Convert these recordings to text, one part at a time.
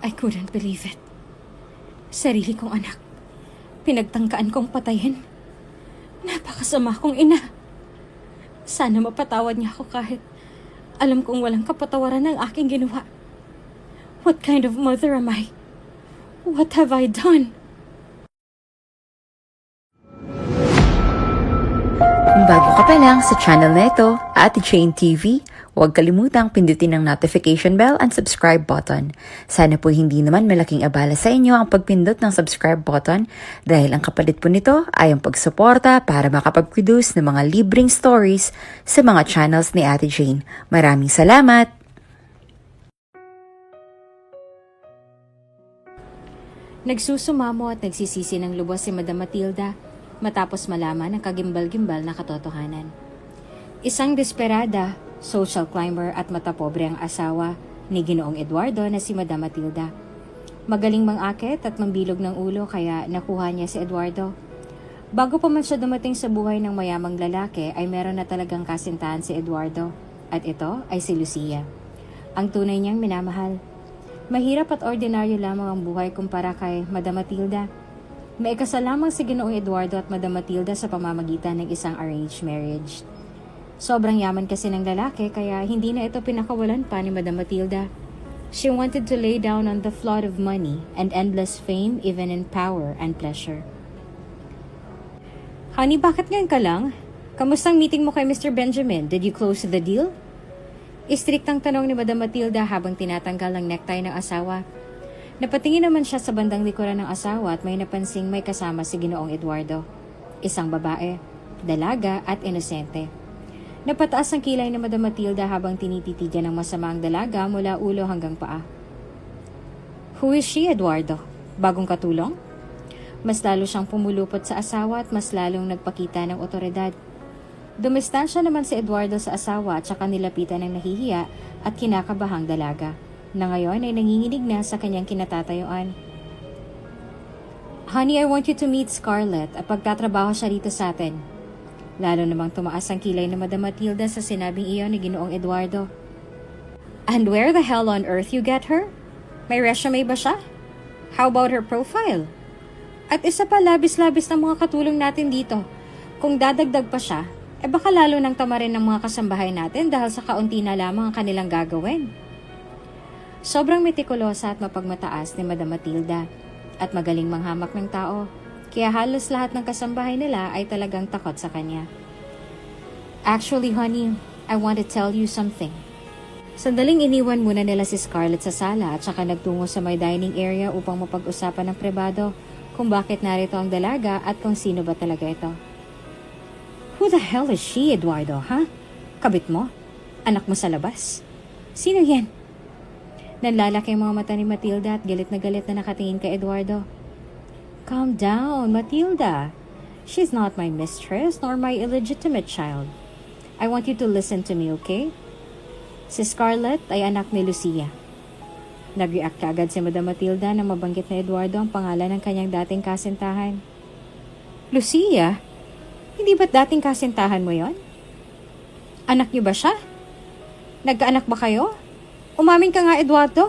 I couldn't believe it. Sarili kong anak. Pinagtangkaan kong patayin. Napakasama kong ina. Sana mapatawad niya ako kahit alam kong walang kapatawaran ang aking ginawa. What kind of mother am I? What have I done? Kung bago ka pa lang sa channel na ito, Ate Jane TV, huwag kalimutang pindutin ang notification bell and subscribe button. Sana po hindi naman malaking abala sa inyo ang pagpindot ng subscribe button dahil ang kapalit po nito ay ang pagsuporta para makapag-produce ng mga libreng stories sa mga channels ni Ate Jane. Maraming salamat! Nagsusumamo at nagsisisi ng lubos si Madam Matilda matapos malaman ang kagimbal-gimbal na katotohanan. Isang desperada, social climber at matapobre ang asawa ni Ginoong Eduardo na si Madam Matilda. Magaling mangakit at mambilog ng ulo kaya nakuha niya si Eduardo. Bago pa man siya dumating sa buhay ng mayamang lalaki ay meron na talagang kasintahan si Eduardo at ito ay si Lucia, ang tunay niyang minamahal. Mahirap at ordinaryo lamang ang buhay kumpara kay Madam Matilda. May ikasal lamang si Ginoong Eduardo at Madam Matilda sa pamamagitan ng isang arranged marriage. Sobrang yaman kasi ng lalaki kaya hindi na ito pinakawalan pa ni Madam Matilda. She wanted to lay down on the flood of money and endless fame even in power and pleasure. Honey, bakit ngayon ka lang? Kamustang meeting mo kay Mr. Benjamin? Did you close the deal? Istriktang tanong ni Madam Matilda habang tinatanggal ang necktie ng asawa. Napatingin naman siya sa bandang likuran ng asawa at may napansing may kasama si Ginoong Eduardo. Isang babae, dalaga at inosente. Napataas ang kilay ni Madam Matilda habang tinititigan ng masama ang dalaga mula ulo hanggang paa. Who is she, Eduardo? Bagong katulong? Mas lalo siyang pumulupot sa asawa at mas lalong nagpakita ng otoridad. Dumistansya naman si Eduardo sa asawa at saka nilapitan ng nahihiya at kinakabahang dalaga, na ngayon ay nanginginig na sa kanyang kinatatayuan. Honey, I want you to meet Scarlett at pagtatrabaho siya rito sa atin. Lalo namang tumaas ang kilay ni Madam Matilda sa sinabing iyon ni Ginoong Eduardo. And where the hell on earth you get her? May resume ba siya? How about her profile? At isa pa, labis-labis ng mga katulong natin dito. Kung dadagdag pa siya, baka lalo nang tamarin ng mga kasambahay natin dahil sa kaunti na lamang ang kanilang gagawin. Sobrang metikulosa at mapagmataas ni Madam Matilda at magaling manghamak ng tao, kaya halos lahat ng kasambahay nila ay talagang takot sa kanya. Actually, honey, I want to tell you something. Sandaling iniwan muna nila si Scarlett sa sala at saka nagtungo sa may dining area upang mapag-usapan ng pribado kung bakit narito ang dalaga at kung sino ba talaga ito. Who the hell is she, Eduardo, ha? Kabit mo? Anak mo sa labas? Sino yan? Nanlalaki ang mga mata ni Matilda at galit na nakatingin kay Eduardo. Calm down, Matilda. She's not my mistress nor my illegitimate child. I want you to listen to me, okay? Si Scarlett ay anak ni Lucia. Nag-react kaagad si Madam Matilda nang mabanggit na Eduardo ang pangalan ng kanyang dating kasintahan. Lucia? Hindi ba't dating kasintahan mo yon? Anak niyo ba siya? Nagkaanak ba kayo? Umamin ka nga, Eduardo.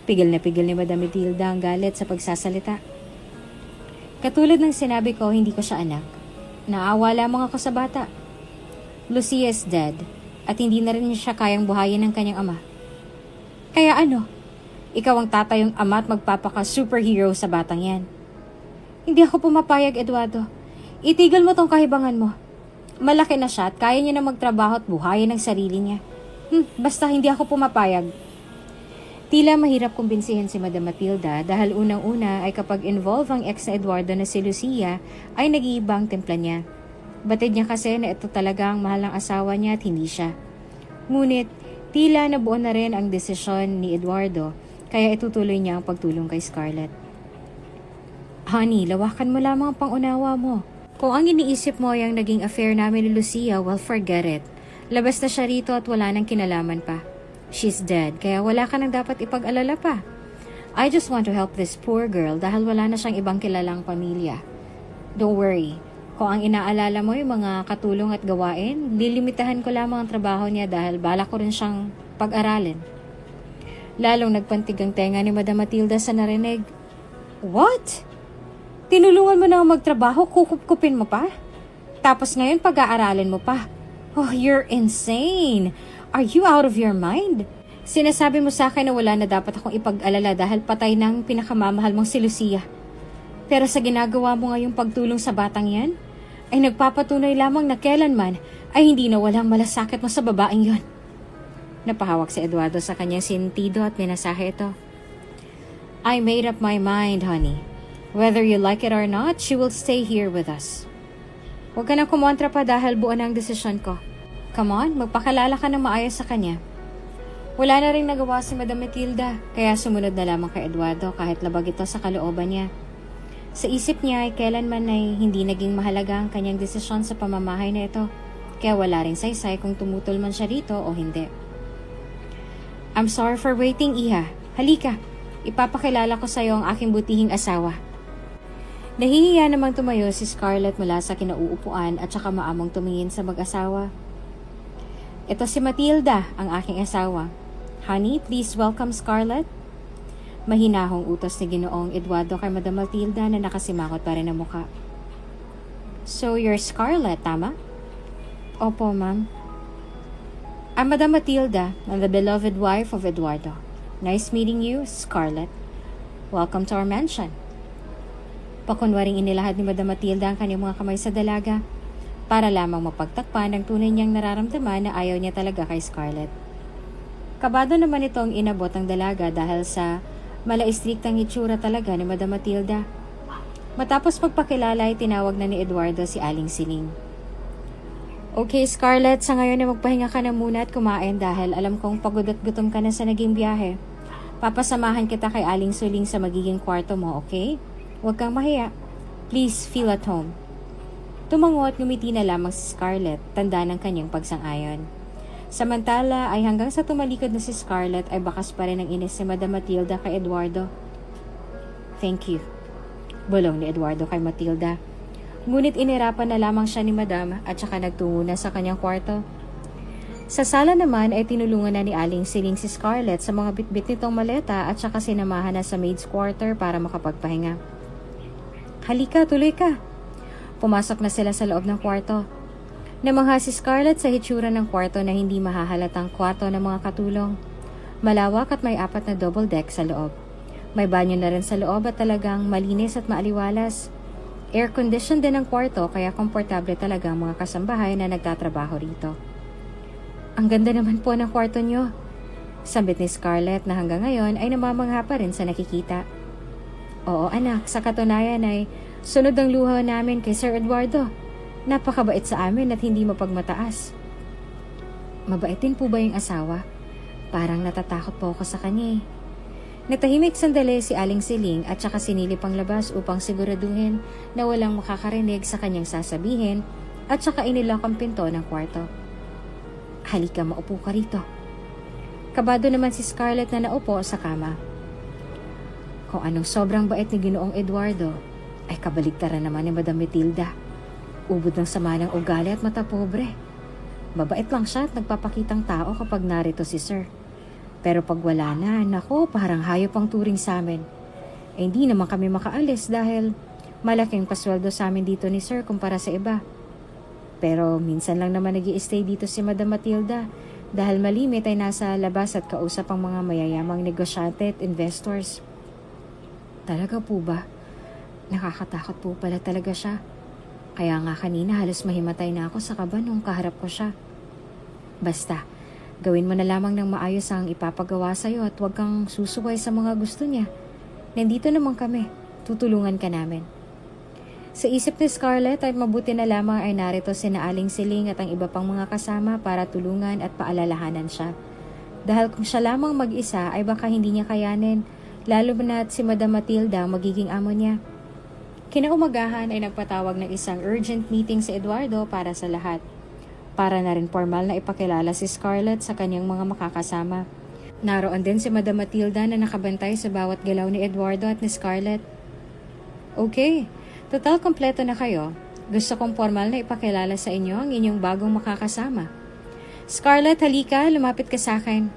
Pigil ni Madam Matilda ang galit sa pagsasalita. Katulad ng sinabi ko, hindi ko siya anak. Naawa lamang ako sa bata. Lucia is dead at hindi na rin siya kayang buhayin ng kanyang ama. Kaya ano? Ikaw ang tatayong ama at magpapaka-superhero sa batang yan. Hindi ako pumapayag, Eduardo. Itigil mo tong kahibangan mo. Malaki na siya at kaya niya na magtrabaho at buhayin ang sarili niya. Basta hindi ako pumapayag. Tila mahirap kumbinsihin si Madam Matilda dahil unang-una ay kapag involve ang ex na Eduardo na si Lucia ay nag-iiba ang timpla niya. Batid niya kasi na ito talaga ang mahal ng asawa niya at hindi siya. Ngunit tila nabuo na rin ang desisyon ni Eduardo kaya itutuloy niya ang pagtulong kay Scarlett. Honey, lawakan mo lamang ang pangunawa mo. Kung ang iniisip mo ay ang naging affair namin ni Lucia, well, forget it. Labas na siya rito at wala nang kinalaman pa. She's dead, kaya wala ka nang dapat ipag-alala pa. I just want to help this poor girl dahil wala na siyang ibang kilalang pamilya. Don't worry. Kung ang inaalala mo yung mga katulong at gawain, lilimitahan ko lamang ang trabaho niya dahil bala ko rin siyang pag-aralin. Lalong nagpantig ang tenga ni Madam Matilda sa narinig. What? Tinulungan mo na ako magtrabaho, kukup-kupin mo pa? Tapos ngayon pag-aaralin mo pa. Oh, you're insane. Are you out of your mind? Sinasabi mo sa akin na wala na dapat akong ipag-alala dahil patay ng pinakamamahal mong si Lucia. Pero sa ginagawa mo ngayong pagtulong sa batang yan, ay nagpapatunay lamang na kailanman ay hindi na walang malasakit mo sa babaeng yon. Napahawak si Eduardo sa kanyang sentido at minasahe ito. I made up my mind, honey. Whether you like it or not, she will stay here with us. Huwag ka na kumontra pa dahil buo na ang desisyon ko. Come on, magpakalala ka ng maayos sa kanya. Wala na rin nagawa si Madam Matilda, kaya sumunod na lamang kay Eduardo kahit labag ito sa kalooban niya. Sa isip niya ay kailanman ay hindi naging mahalaga ang kanyang desisyon sa pamamahay na ito, kaya wala rin saysay kung tumutol man siya rito o hindi. I'm sorry for waiting, Iha. Halika, ipapakilala ko sa iyo ang aking butihing asawa. Nahihiya namang tumayo si Scarlett mula sa kinauupuan at saka maamong tumingin sa mag-asawa. Ito si Matilda, ang aking asawa. Honey, please welcome Scarlett. Mahinahong utos ni Ginoong Eduardo kay Madam Matilda na nakasimakot pa rin ang muka. So, you're Scarlett, tama? Opo, ma'am. I'm Madam Matilda, and the beloved wife of Eduardo. Nice meeting you, Scarlett. Welcome to our mansion. Pakunwaring inilahad ni Madam Matilda ang kanyang mga kamay sa dalaga para lamang mapagtakpan ang tunay niyang nararamdaman na ayaw niya talaga kay Scarlett. Kabado naman itong inabot ang dalaga dahil sa malaistriktang itsura talaga ni Madam Matilda. Matapos magpakilala ay tinawag na ni Eduardo si Aling Siling. Okay Scarlett, sa ngayon ay magpahinga ka na muna at kumain dahil alam kong pagod at gutom ka na sa naging biyahe. Papasamahan kita kay Aling Siling sa magiging kwarto mo, okay? Huwag kang mahiya. Please feel at home. Tumango at ngumiti na lamang si Scarlett, tanda ng kanyang pagsang-ayon. Samantala ay hanggang sa tumalikod na si Scarlett ay bakas pa rin ang inis ni Madam Matilda kay Eduardo. Thank you. Bulong ni Eduardo kay Matilda. Ngunit inirapan na lamang siya ni Madam at saka nagtungo na sa kanyang kwarto. Sa sala naman ay tinulungan na ni Aling Siling si Scarlett sa mga bitbit nitong maleta at saka sinamahan na sa maid's quarter para makapagpahinga. Halika, tuloy ka. Pumasok na sila sa loob ng kwarto. Namangha si Scarlett sa hitsura ng kwarto na hindi mahahalatang kwarto ng mga katulong. Malawak at may 4 na double deck sa loob. May banyo na rin sa loob at talagang malinis at maaliwalas. Air-conditioned din ang kwarto kaya komportable talaga ang mga kasambahay na nagtatrabaho rito. Ang ganda naman po ng kwarto nyo. Sambit ni Scarlett na hanggang ngayon ay namamangha pa rin sa nakikita. Oo anak, sa katunayan ay sunod ang luha namin kay Sir Eduardo. Napakabait sa amin at hindi mapagmataas. Mabait din po ba yung asawa? Parang natatakot po ako sa kanya eh. Natahimik sandali si Aling Siling at saka sinilip ang labas upang siguraduhin na walang makakarinig sa kanyang sasabihin at saka inilak ang pinto ng kwarto. Halika, maupo ka rito. Kabado naman si Scarlett na naupo sa kama. Kung anong sobrang bait ni Ginoong Eduardo, ay kabaligtaran naman ni Madam Matilda. Ubod ng sama ng ugali at mata pobre. Mabait lang siya at nagpapakitang tao kapag narito si Sir. Pero pag wala na, nako, parang hayop ang turing sa amin. Eh, hindi naman kami makaalis dahil malaking pasweldo sa amin dito ni Sir kumpara sa iba. Pero minsan lang naman nag-i-stay dito si Madam Matilda dahil malimit ay nasa labas at kausap ang mga mayayamang negosyante at investors. Talaga po ba? Nakakatakot po pala talaga siya. Kaya nga kanina halos mahimatay na ako sa kaba nung kaharap ko siya. Basta, gawin mo na lamang ng maayos ang ipapagawa sa'yo at huwag kang susuway sa mga gusto niya. Nandito naman kami. Tutulungan ka namin. Sa isip ni Scarlett ay mabuti na lamang ay narito sina Aling Siling at ang iba pang mga kasama para tulungan at paalalahanan siya. Dahil kung siya lamang mag-isa ay baka hindi niya kayanin, lalo na at si Madam Matilda ang magiging amo niya. Kinaumagahan ay nagpatawag ng isang urgent meeting si Eduardo para sa lahat. Para na rin formal na ipakilala si Scarlett sa kanyang mga makakasama. Naroon din si Madam Matilda na nakabantay sa bawat galaw ni Eduardo at ni Scarlett. Okay, total kompleto na kayo. Gusto kong formal na ipakilala sa inyo ang inyong bagong makakasama. Scarlett, halika, lumapit ka sa akin.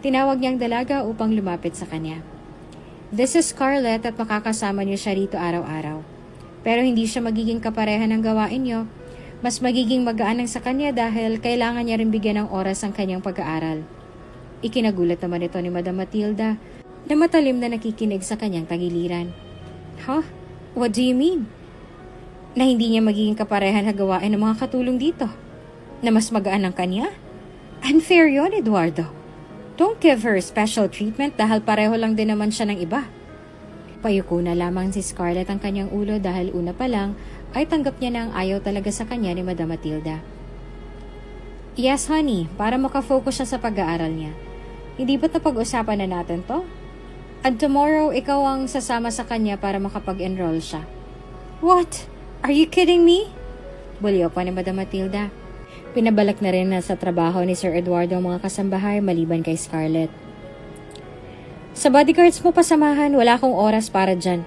Tinawag niyang dalaga upang lumapit sa kanya. This is Scarlett at makakasama niyo siya rito araw-araw. Pero hindi siya magiging kapareha ng gawain niyo. Mas magiging magaan ang sa kanya dahil kailangan niya rin bigyan ng oras ang kanyang pag-aaral. Ikinagulat naman ito ni Madam Matilda na matalim na nakikinig sa kanyang tagiliran. Huh? What do you mean? Na hindi niya magiging kapareha na gawain ng mga katulong dito? Na mas magaan ang kanya? Unfair yun, Eduardo. Don't give her special treatment dahil pareho lang din naman siya ng iba. Payuko na lamang si Scarlett ang kanyang ulo dahil una pa lang ay tanggap niya na ang ayaw talaga sa kanya ni Madam Matilda. Yes, honey, para makafocus siya sa pag-aaral niya. Hindi ba't napag-usapan na natin to? At tomorrow, ikaw ang sasama sa kanya para makapag-enroll siya. What? Are you kidding me? Bulyo pa ni Madam Matilda. Pinabalak na rin na sa trabaho ni Sir Eduardo ang mga kasambahay maliban kay Scarlett. Sa bodyguards mo pasamahan, wala akong oras para dyan.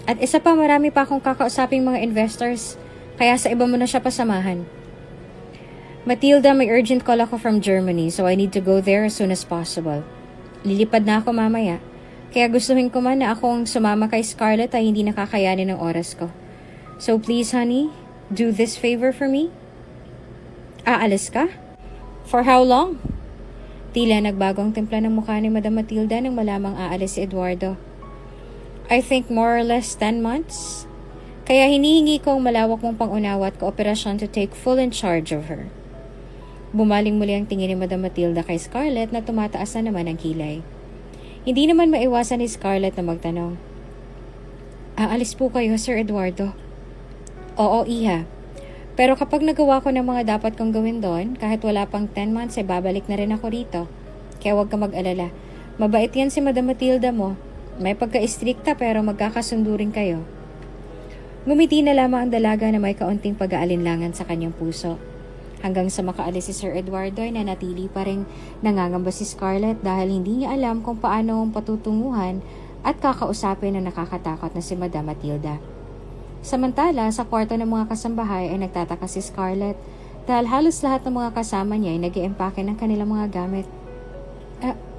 At isa pa, marami pa akong kakausaping mga investors, kaya sa iba mo na siya pasamahan. Matilda, may urgent call ako from Germany, so I need to go there as soon as possible. Lilipad na ako mamaya, kaya gustuhin ko man na akong sumama kay Scarlett ay hindi nakakayanin ng oras ko. So please, honey, do this favor for me. Aalis ka? For how long? Tila nagbago ang timpla ng mukha ni Madam Matilda nang malamang aalis si Eduardo. I think more or less 10 months. Kaya hinihingi ko ang malawak mong pangunawa at kooperasyon to take full in charge of her. Bumaling muli ang tingin ni Madam Matilda kay Scarlett na tumataas na naman ang kilay. Hindi naman maiwasan ni Scarlett na magtanong. Aalis po kayo, Sir Eduardo? Oo, Iha. Pero kapag nagawa ko ng mga dapat kong gawin doon, kahit wala pang 10 months ay babalik na rin ako rito. Kaya huwag ka mag-alala. Mabait yan si Madam Matilda mo. May pagka-istrikta pero magkakasundo rin kayo. Ngumiti na lamang ang dalaga na may kaunting pag-aalinlangan sa kanyang puso. Hanggang sa makaalis si Sir Eduardo ay nanatili pa rin nangangamba si Scarlett dahil hindi niya alam kung paano ang patutunguhan at kakausapin na nakakatakot na si Madam Matilda. Samantala, sa kwarto ng mga kasambahay ay nagtataka si Scarlett dahil halos lahat ng mga kasama niya ay nag-iempake ng kanilang mga gamit.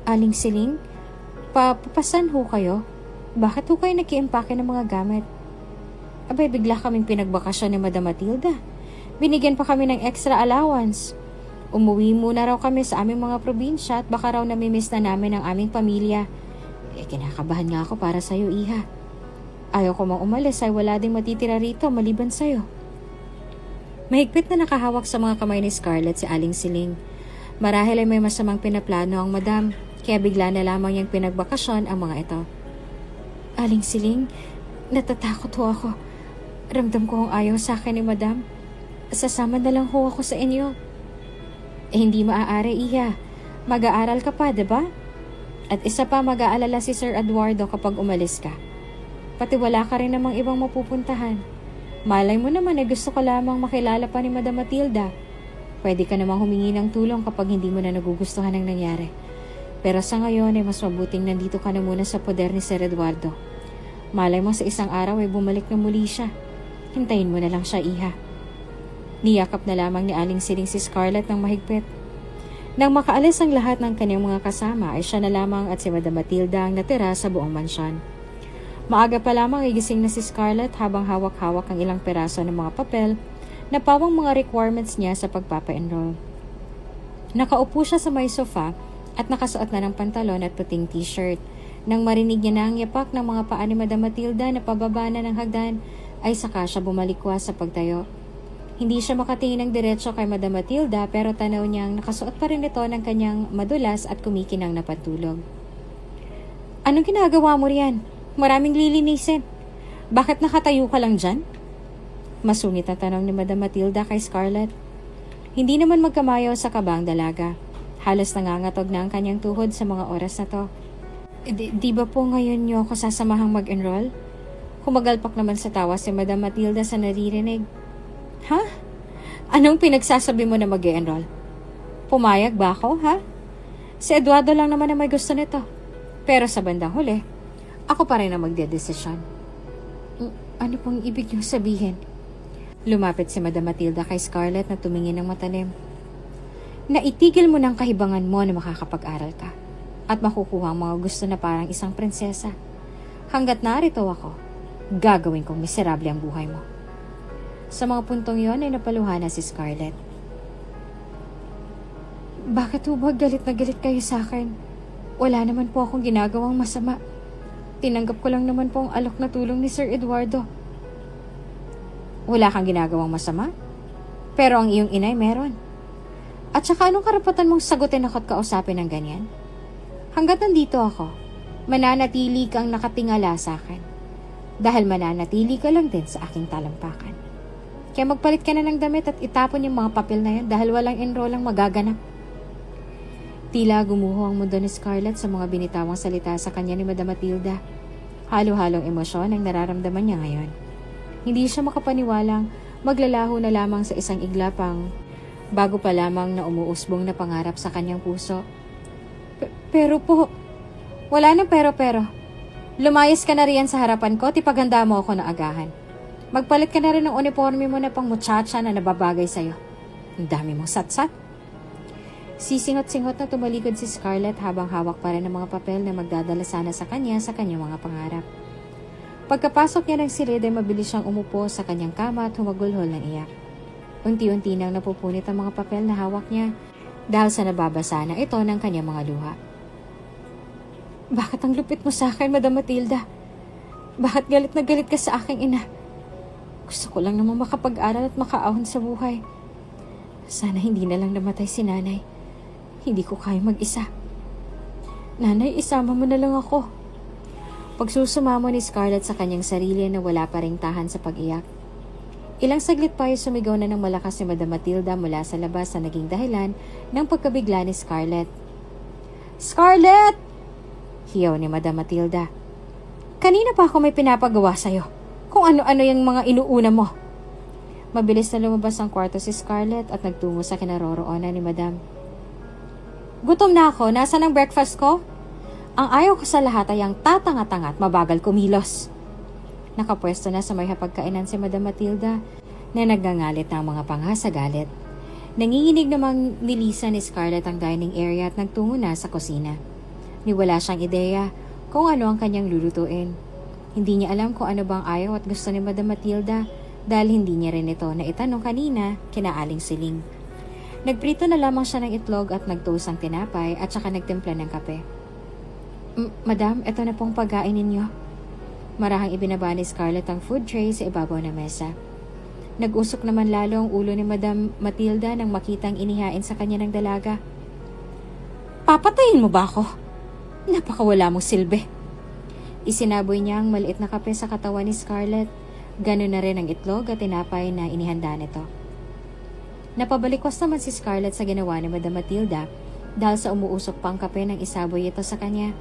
Aling Siling? Papasan ho kayo? Bakit ho kayo nag-iempake ng mga gamit? Abay, bigla kaming pinagbakasyon ni Madam Matilda. Binigyan pa kami ng extra allowance. Umuwi muna raw kami sa aming mga probinsya at baka raw namimiss na namin ang aming pamilya. Kinakabahan nga ako para sa'yo, Iha. Ayaw ko mang umalis ay wala ding matitira rito maliban sa'yo. Mahigpit na nakahawak sa mga kamay ni Scarlett si Aling Siling. Marahil ay may masamang pinaplano ang madam, kaya bigla na lamang niyang pinagbakasyon ang mga ito. Aling Siling, natatakot ho ako. Ramdam ko ang ayaw sa akin ni madam. Sasama na lang ho ako sa inyo. Hindi maaari, Iha. Mag-aaral ka pa, diba? At isa pa, mag-aalala si Sir Eduardo kapag umalis ka. Pati wala ka rin namang ibang mapupuntahan. Malay mo naman ay gusto ko lamang makilala pa ni Madam Matilda. Pwede ka namang humingi ng tulong kapag hindi mo na nagugustuhan ang nangyari. Pero sa ngayon ay mas mabuting nandito ka na muna sa poder ni Sir Eduardo. Malay mo sa isang araw ay bumalik na muli siya. Hintayin mo na lang siya, Iha. Niyakap na lamang ni Aling Siling si Scarlett ng mahigpit. Nang makaalis ang lahat ng kanyang mga kasama ay siya na lamang at si Madam Matilda ang natira sa buong mansyon. Maaga pa lamang igising na si Scarlett habang hawak-hawak ang ilang peraso ng mga papel na pawang mga requirements niya sa pagpapa-enroll. Nakaupo siya sa may sofa at nakasuot na ng pantalon at puting t-shirt. Nang marinig niya na ang yapak ng mga paa ni Madam Matilda na pababa na ng hagdan, ay saka siya bumalikwas sa pagtayo. Hindi siya makatingin ng diretso kay Madam Matilda pero tanaw niyang nakasuot pa rin ito ng kanyang madulas at kumikinang na pantulog. Anong ginagawa mo riyan? Maraming lilinisin. Bakit nakatayo ka lang dyan? Masungit na tanong ni Madam Matilda kay Scarlett. Hindi naman magkamayo sa kabang dalaga. Halos nangangatog na ang kanyang tuhod sa mga oras na to. Di ba po ngayon niyo ako sasamahang mag-enroll? Kumagalpak naman sa tawa si Madam Matilda sa naririnig. Ha? Anong pinagsasabi mo na mag-enroll? Pumayag ba ako, ha? Si Eduardo lang naman na may gusto nito. Pero sa bandang huli, ako pa rin ang magdedesisyon. Ano pong ibig niyong sabihin? Lumapit si Madam Matilda kay Scarlett na tumingin ng matalim. Naitigil mo ng kahibangan mo na makakapag-aral ka. at makukuha ang mga gusto na parang isang prinsesa. Hanggat narito ako, gagawin kong miserable ang buhay mo. Sa mga puntong yon ay napaluhan na si Scarlett. Bakit ho ba galit na galit kayo sa akin? Wala naman po akong ginagawang masama. Tinanggap ko lang naman po ang alok na tulong ni Sir Eduardo. Wala kang ginagawang masama? Pero ang iyong inay meron. At saka anong karapatan mong sagutin ako at kausapin ng ganyan? Hanggat nandito ako, mananatili kang nakatingala sa akin. Dahil mananatili ka lang din sa aking talampakan. Kaya magpalit ka na ng damit at itapon yung mga papel na yan dahil walang enroll ang magaganap. Tila gumuho ang mundo ni Scarlett sa mga binitawang salita sa kanya ni Madam Matilda. Halo-halong emosyon ang nararamdaman niya ngayon. Hindi siya makapaniwalang maglalaho na lamang sa isang iglapang bago pa lamang na umuusbong na pangarap sa kanyang puso. Pero po, wala nang pero. Lumayas ka na riyan sa harapan ko at ipaganda mo ako na agahan. Magpalit ka na rin ng uniforme mo na pang muchacha na nababagay sa'yo. Ang dami mong satsat. Sisingot-singot na tumalikod si Scarlett habang hawak pa rin ang mga papel na magdadala sana sa kanyang mga pangarap. Pagkapasok niya ng silid ay mabilis siyang umupo sa kanyang kama at humagulhol ng iyak. Unti-unti nang napupunit ang mga papel na hawak niya dahil sa nababasa na ito ng kanyang mga luha. Bakit ang lupit mo sa akin, Madam Matilda? Bakit galit na galit ka sa aking ina? Gusto ko lang naman makapag-aral at makaahon sa buhay. Sana hindi na lang namatay si nanay. Hindi ko kaya mag-isa. Nanay, isama mo na lang ako. Pagsusumamo ni Scarlett sa kanyang sarili na wala pa ring tahan sa pag-iyak. Ilang saglit pa ay sumigaw na ng malakas si Madam Matilda mula sa labas na naging dahilan ng pagkabigla ni Scarlett. Scarlett! Hiyaw ni Madam Matilda. Kanina pa ako may pinapagawa sa'yo. Kung ano-ano yung mga inuuna mo. Mabilis na lumabas ang kwarto si Scarlett at nagtungo sa kinaroroonan ni Madam. Gutom na ako. Nasaan ang breakfast ko? Ang ayaw ko sa lahat ay ang tatanga-tanga at mabagal kumilos. Nakapwesto na sa may hapagkainan si Madam Matilda na nagngangalit ng mga panga sa galit. Nanginginig namang nilisan ni Scarlett ang dining area at nagtungo na sa kusina. Wala siyang ideya kung ano ang kanyang lulutuin. Hindi niya alam kung ano bang ayaw at gusto ni Madam Matilda dahil hindi niya rin ito na itanong kanina kina Aling Siling. Nagprito na lamang siya ng itlog at nagtoast ang tinapay at saka nagtimpla ng kape. Madam, ito na pong pagkain ninyo. Marahang ibinaba ni Scarlett ang food tray sa ibabaw ng mesa. Nag-usok naman lalo ang ulo ni Madam Matilda nang makitang inihain sa kanya ng dalaga. Papatayin mo ba ako? Napakawala mong silbi. Isinaboy niya ang maliit na kape sa katawan ni Scarlett. Ganon na rin ang itlog at tinapay na inihanda nito. Napabalikwas naman si Scarlett sa ginawa ni Madam Matilda dahil sa umuusok pang kape ng isaboy ito sa kanya.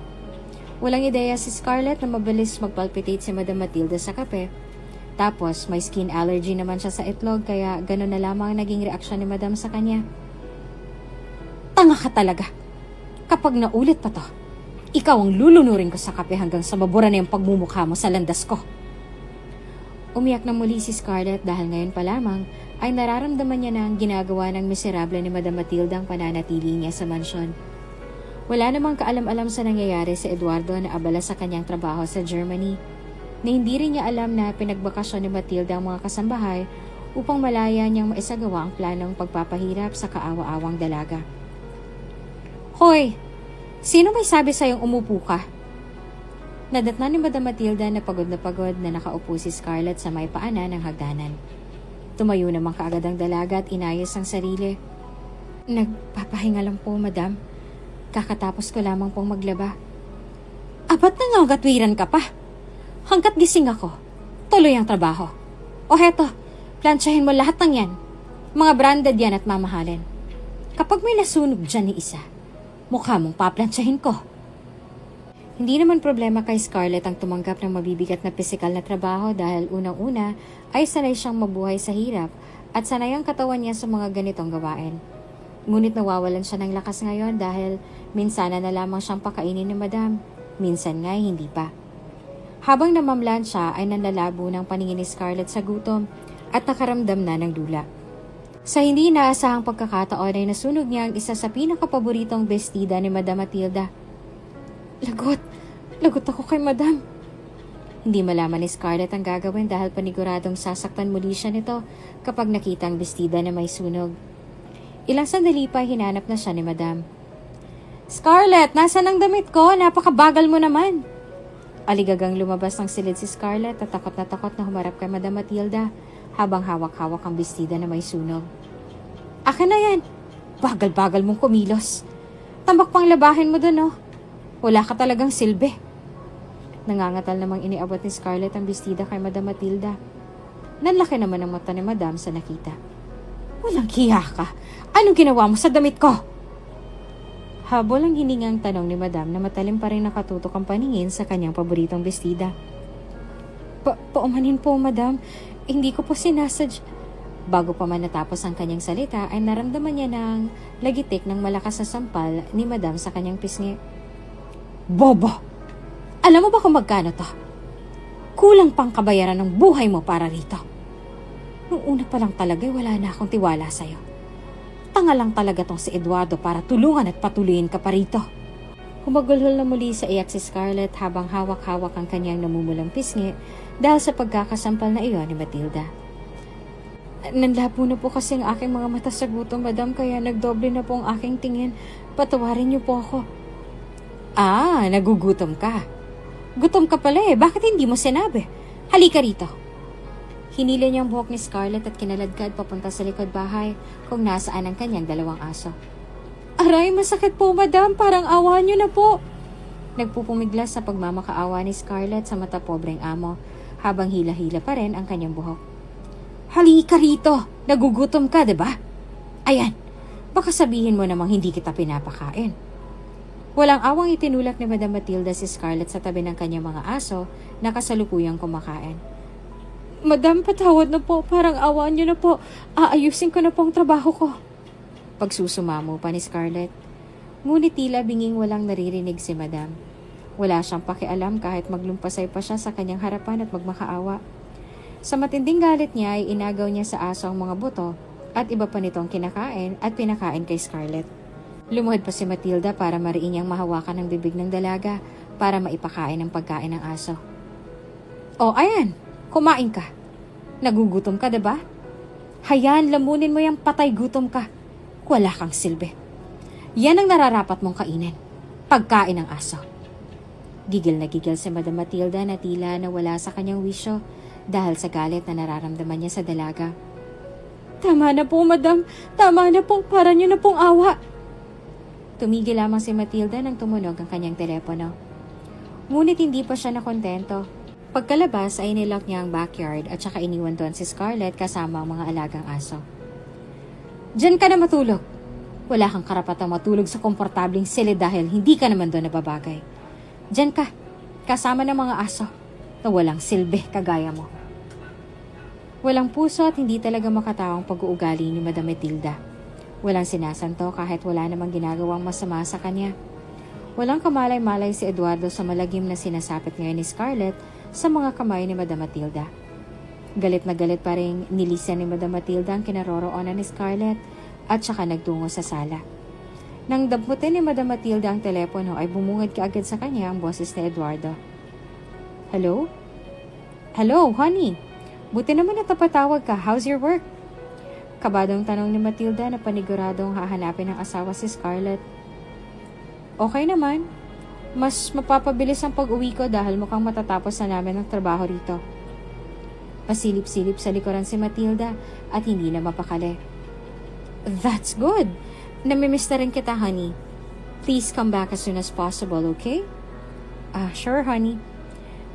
Walang ideya si Scarlett na mabilis magpalpitate si Madam Matilda sa kape. Tapos may skin allergy naman siya sa itlog kaya ganon na lamang ang naging reaksyon ni Madam sa kanya. Tanga ka talaga. Kapag naulit pa to, ikaw ang lulunurin ko sa kape hanggang sa mabura na yung pagmumukha mo sa landas ko. Umiyak na muli si Scarlett dahil ngayon pa lamang ay nararamdaman niya na ang ginagawa ng miserable ni Madam Matilda ang pananatili niya sa mansyon. Wala namang kaalam-alam sa nangyayari si Eduardo na abala sa kanyang trabaho sa Germany, na hindi rin niya alam na pinagbakasyon ni Matilda ang mga kasambahay upang malaya niyang maisagawa ang planong pagpapahirap sa kaawa-awang dalaga. Hoy! Sino may sabi sa'yong umupo ka? Nadatna ni Madam Matilda na pagod na nakaupo si Scarlett sa may paanan ng hagdanan. Tumayo naman kaagad ang dalaga at inayos ang sarili. Nagpapahinga lang po, Madam. Kakatapos ko lamang pong maglaba. Abat na nangangatwiran ka pa. Hanggat gising ako, tuloy ang trabaho. O heto, plansyahin mo lahat ng yan. Mga branded yan at mamahalin. Kapag may nasunog dyan ni isa, mukha mong paplansyahin ko. Hindi naman problema kay Scarlett ang tumanggap ng mabibigat na pisikal na trabaho dahil unang-una ay sanay siyang mabuhay sa hirap at sanay ang katawan niya sa mga ganitong gawain. Ngunit nawawalan siya ng lakas ngayon dahil minsana na lamang siyang pakainin ni Madam, minsan nga hindi pa. Habang namamlan siya ay nanlalabo ng paningin ni Scarlett sa gutom at nakaramdam na ng dula. Sa hindi inaasahang pagkakataon ay nasunog niya ang isa sa pinakapaboritong bestida ni Madam Matilda. Lagot. Lagot ako kay madam. Hindi malaman ni Scarlett ang gagawin dahil paniguradong sasaktan muli siya nito kapag nakita ang bestida na may sunog. Ilang sandali pa hinanap na siya ni madam. Scarlett, nasaan ang damit ko? Napakabagal mo naman. Aligagang lumabas ng silid si Scarlett at takot na humarap kay Madam Matilda habang hawak-hawak ang bestida na may sunog. Akin na yan. Bagal-bagal mong kumilos. Tambak pang labahin mo dun, oh. Wala ka talagang silbi. Nangangatal namang iniabot ni Scarlett ang bestida kay Madam Matilda. Nanlaki naman ang mata ni Madam sa nakita. Walang hiya ka. Anong ginawa mo sa damit ko? Habol ang hiningang tanong ni Madam na matalim pa rin nakatutok ang paningin sa kanyang paboritong bestida. Paumanin po, Madam. Hindi ko po sinasadya. Bago pa man natapos ang kanyang salita ay naramdaman niya ng lagitik ng malakas na sampal ni Madam sa kanyang pisngi. Bobo! Alam mo ba kung magkano to? Kulang pang kabayaran ng buhay mo para rito. Nung una pa lang talaga wala na akong tiwala sa'yo. Tanga lang talaga tong si Eduardo para tulungan at patuloyin ka pa rito. Humagulhol na muli sa iyak si Scarlett habang hawak-hawak ang kanyang namumulang pisngi dahil sa pagkakasampal na iyon ni Matilda. Nanlabo na po kasi ang aking mga mata sa gutom, Madam, kaya nagdoble na po ang aking tingin. Patawarin niyo po ako. Nagugutom ka. Gutom ka pala eh. Bakit hindi mo sinabi? Halika rito. Hinila niya ang buhok ni Scarlett at kinaladkad papunta sa likod bahay kung nasaan ang kanyang dalawang aso. Aray, masakit po, Madam. Parang awa niyo na po. Nagpupumiglas sa pagmamakaawa ni Scarlett sa mata pobreng amo habang hila-hila pa rin ang kanyang buhok. Halika rito. Nagugutom ka, diba? Ayan. Baka sabihin mo namang hindi kita pinapakain. Walang awang itinulak ni Madam Matilda si Scarlett sa tabi ng kanyang mga aso na kasalukuyang kumakain. Madam, patawad na po. Parang awa niyo na po. Aayusin ko na po ang trabaho ko. Pagsusumamo pa ni Scarlett. Ngunit tila binging walang naririnig si Madam. Wala siyang pakialam kahit maglumpasay pa siya sa kanyang harapan at magmakaawa. Sa matinding galit niya ay inagaw niya sa aso ang mga buto at iba pa nitong kinakain at pinakain kay Scarlett. Lumuhod pa si Matilda para mariin niyang mahawakan ang bibig ng dalaga para maipakain ang pagkain ng aso. Ayan. Kumain ka. Nagugutom ka, diba? Hayaan, lamunin mo yung patay gutom ka. Wala kang silbi. Yan ang nararapat mong kainin. Pagkain ng aso. Gigil na gigil si Madam Matilda na tila nawala sa kanyang wisyo dahil sa galit na nararamdaman niya sa dalaga. Tama na po, Madam. Tama na po. Para niyo na pong awa. Tumigil lamang si Matilda nang tumunog ang kanyang telepono. Ngunit hindi pa siya nakontento. Pagkalabas ay nilock niya ang backyard at saka iniwan doon si Scarlett kasama ang mga alagang aso. Diyan ka na matulog. Wala kang karapatang matulog sa komportabling silid dahil hindi ka naman doon nababagay. Diyan ka, kasama ng mga aso na walang silbi kagaya mo. Walang puso at hindi talaga makatawang pag-uugali ni Madam Matilda. Walang sinasanto kahit wala namang ginagawang masama sa kanya. Walang kamalay-malay si Eduardo sa malagim na sinasapit ngayon ni Scarlett sa mga kamay ni Madam Matilda. Galit na galit pa rin nilisan ni Madam Matilda ang kinaroroonan ni Scarlett at saka nagtungo sa sala. Nang damputin ni Madam Matilda ang telepono ay bumungad kaagad sa kanya ang boses ni Eduardo. Hello? Hello, honey. Buti naman natapatawag ka. How's your work? Kabadong tanong ni Matilda na paniguradong hahanapin ng asawa si Scarlett. Okay naman. Mas mapapabilis ang pag-uwi ko dahil mukhang matatapos na namin ang trabaho rito. Pasilip-silip sa likuran si Matilda at hindi na mapakali. That's good. Namimiss na rin kita, honey. Please come back as soon as possible, okay? Sure, honey.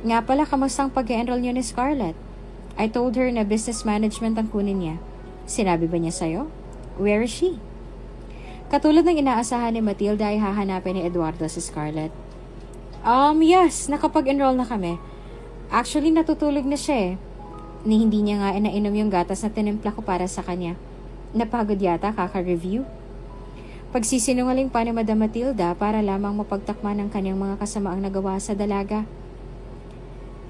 Nga pala, kamusta ang pag-enroll niyo ni Scarlett? I told her na business management ang kunin niya. Sinabi ba niya sa'yo? Where is she? Katulad ng inaasahan ni Matilda ay hahanapin ni Eduardo si Scarlett. Yes, nakapag-enroll na kami. Actually, natutulog na siya eh. Hindi niya nga inainom yung gatas na tinimpla ko para sa kanya. Napagod yata kaka-review. Pagsisinungaling pa ni Madam Matilda para lamang mapagtakman ng kanyang mga kasamaang nagawa sa dalaga.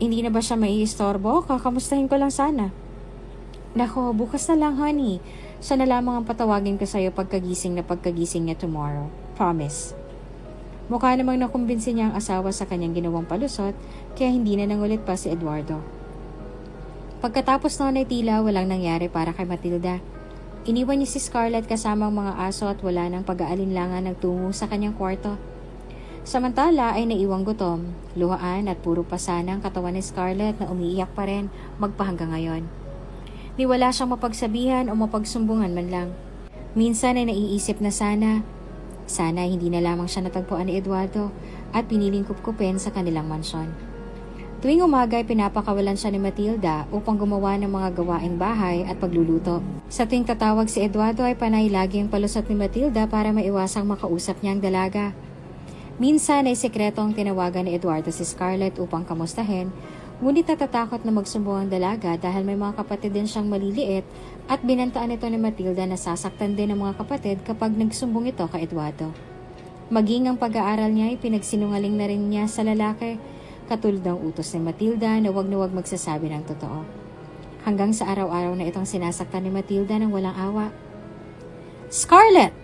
Hindi na ba siya maiistorbo? Kakamustahin ko lang sana. Nako, bukas na lang, honey. Siya na lamang ang patawagin ko sa'yo pagkagising niya tomorrow. Promise. Mukha namang nakumbinsi niya ang asawa sa kanyang ginawang palusot, kaya hindi na nangulit pa si Eduardo. Pagkatapos noon ay tila walang nangyari para kay Matilda. Iniwan niya si Scarlett kasama ang mga aso at wala nang pag-aalinlangan nagtungo sa kanyang kwarto. Samantala ay naiwang gutom, luhaan at puro pasana ang katawan ni Scarlett na umiiyak pa rin magpahanggang ngayon. Ni wala siyang mapagsabihan o mapagsumbungan man lang. Minsan ay naiisip na sana hindi na lamang siya natagpuan ni Eduardo at piniling kupkupin sa kanilang mansyon. Tuwing umaga ay pinapakawalan siya ni Matilda upang gumawa ng mga gawaing bahay at pagluluto. Sa tuwing tatawag si Eduardo ay panay lagi ang palusot ni Matilda para maiwasang makausap niya ang dalaga. Minsan ay sekretong tinawagan ni Eduardo si Scarlett upang kamustahin, ngunit natatakot na magsumbong ang dalaga dahil may mga kapatid din siyang maliliit at binantaan ito ni Matilda na sasaktan din ng mga kapatid kapag nagsumbong ito kay Eduardo. Maging ang pag-aaral niya ay pinagsinungaling na rin niya sa lalaki, katulad ng utos ni Matilda na wag magsasabi ng totoo. Hanggang sa araw-araw na itong sinasaktan ni Matilda ng walang awa. Scarlett!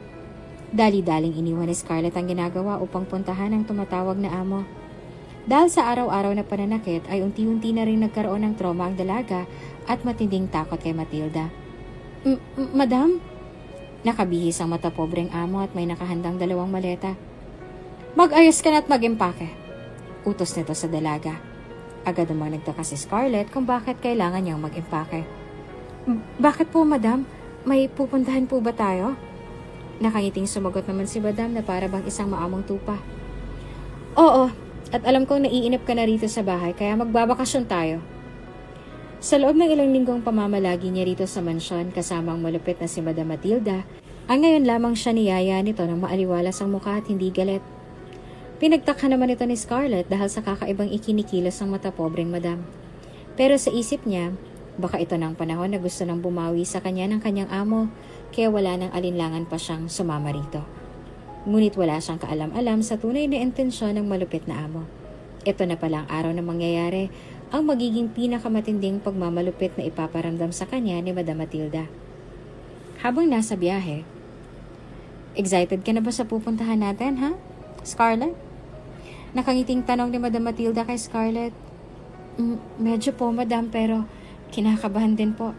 Dali-daling iniwan ni Scarlett ang ginagawa upang puntahan ang tumatawag na amo. Dahil sa araw-araw na pananakit ay unti-unti na rin nagkaroon ng trauma ang dalaga at matinding takot kay Matilda. Madam? Nakabihis ang mata pobreng amo at may nakahandang 2 maleta. Mag-ayos ka na at mag-impake. Utos nito sa dalaga. Agad namang nagtaka si Scarlett kung bakit kailangan niyang mag-impake. Bakit po, madam? May pupuntahan po ba tayo? Nakangiting sumagot naman si madam na para bang isang maamong tupa. Oo, at alam kong naiinip ka na rito sa bahay kaya magbabakasyon tayo. Sa loob ng ilang linggong pamamalagi niya rito sa mansyon kasama ang malupit na si Madam Matilda, ang ngayon lamang siya niyaya nito ng maaliwalas ang mukha at hindi galit. Pinagtakha naman ito ni Scarlett dahil sa kakaibang ikinikilos ng mata pobreng madam. Pero sa isip niya, baka ito na ang panahon na gusto nang bumawi sa kanya ng kanyang amo, kaya wala nang alinlangan pa siyang sumama rito. Ngunit wala siyang kaalam-alam sa tunay na intensyon ng malupit na amo. Ito na pala ang araw na mangyayari ang magiging pinakamatinding pagmamalupit na ipaparamdam sa kanya ni Madam Matilda. Habang nasa biyahe, excited ka na ba sa pupuntahan natin, ha? Scarlett? Nakangiting tanong ni Madam Matilda kay Scarlett. Medyo po, madam, pero kinakabahan din po.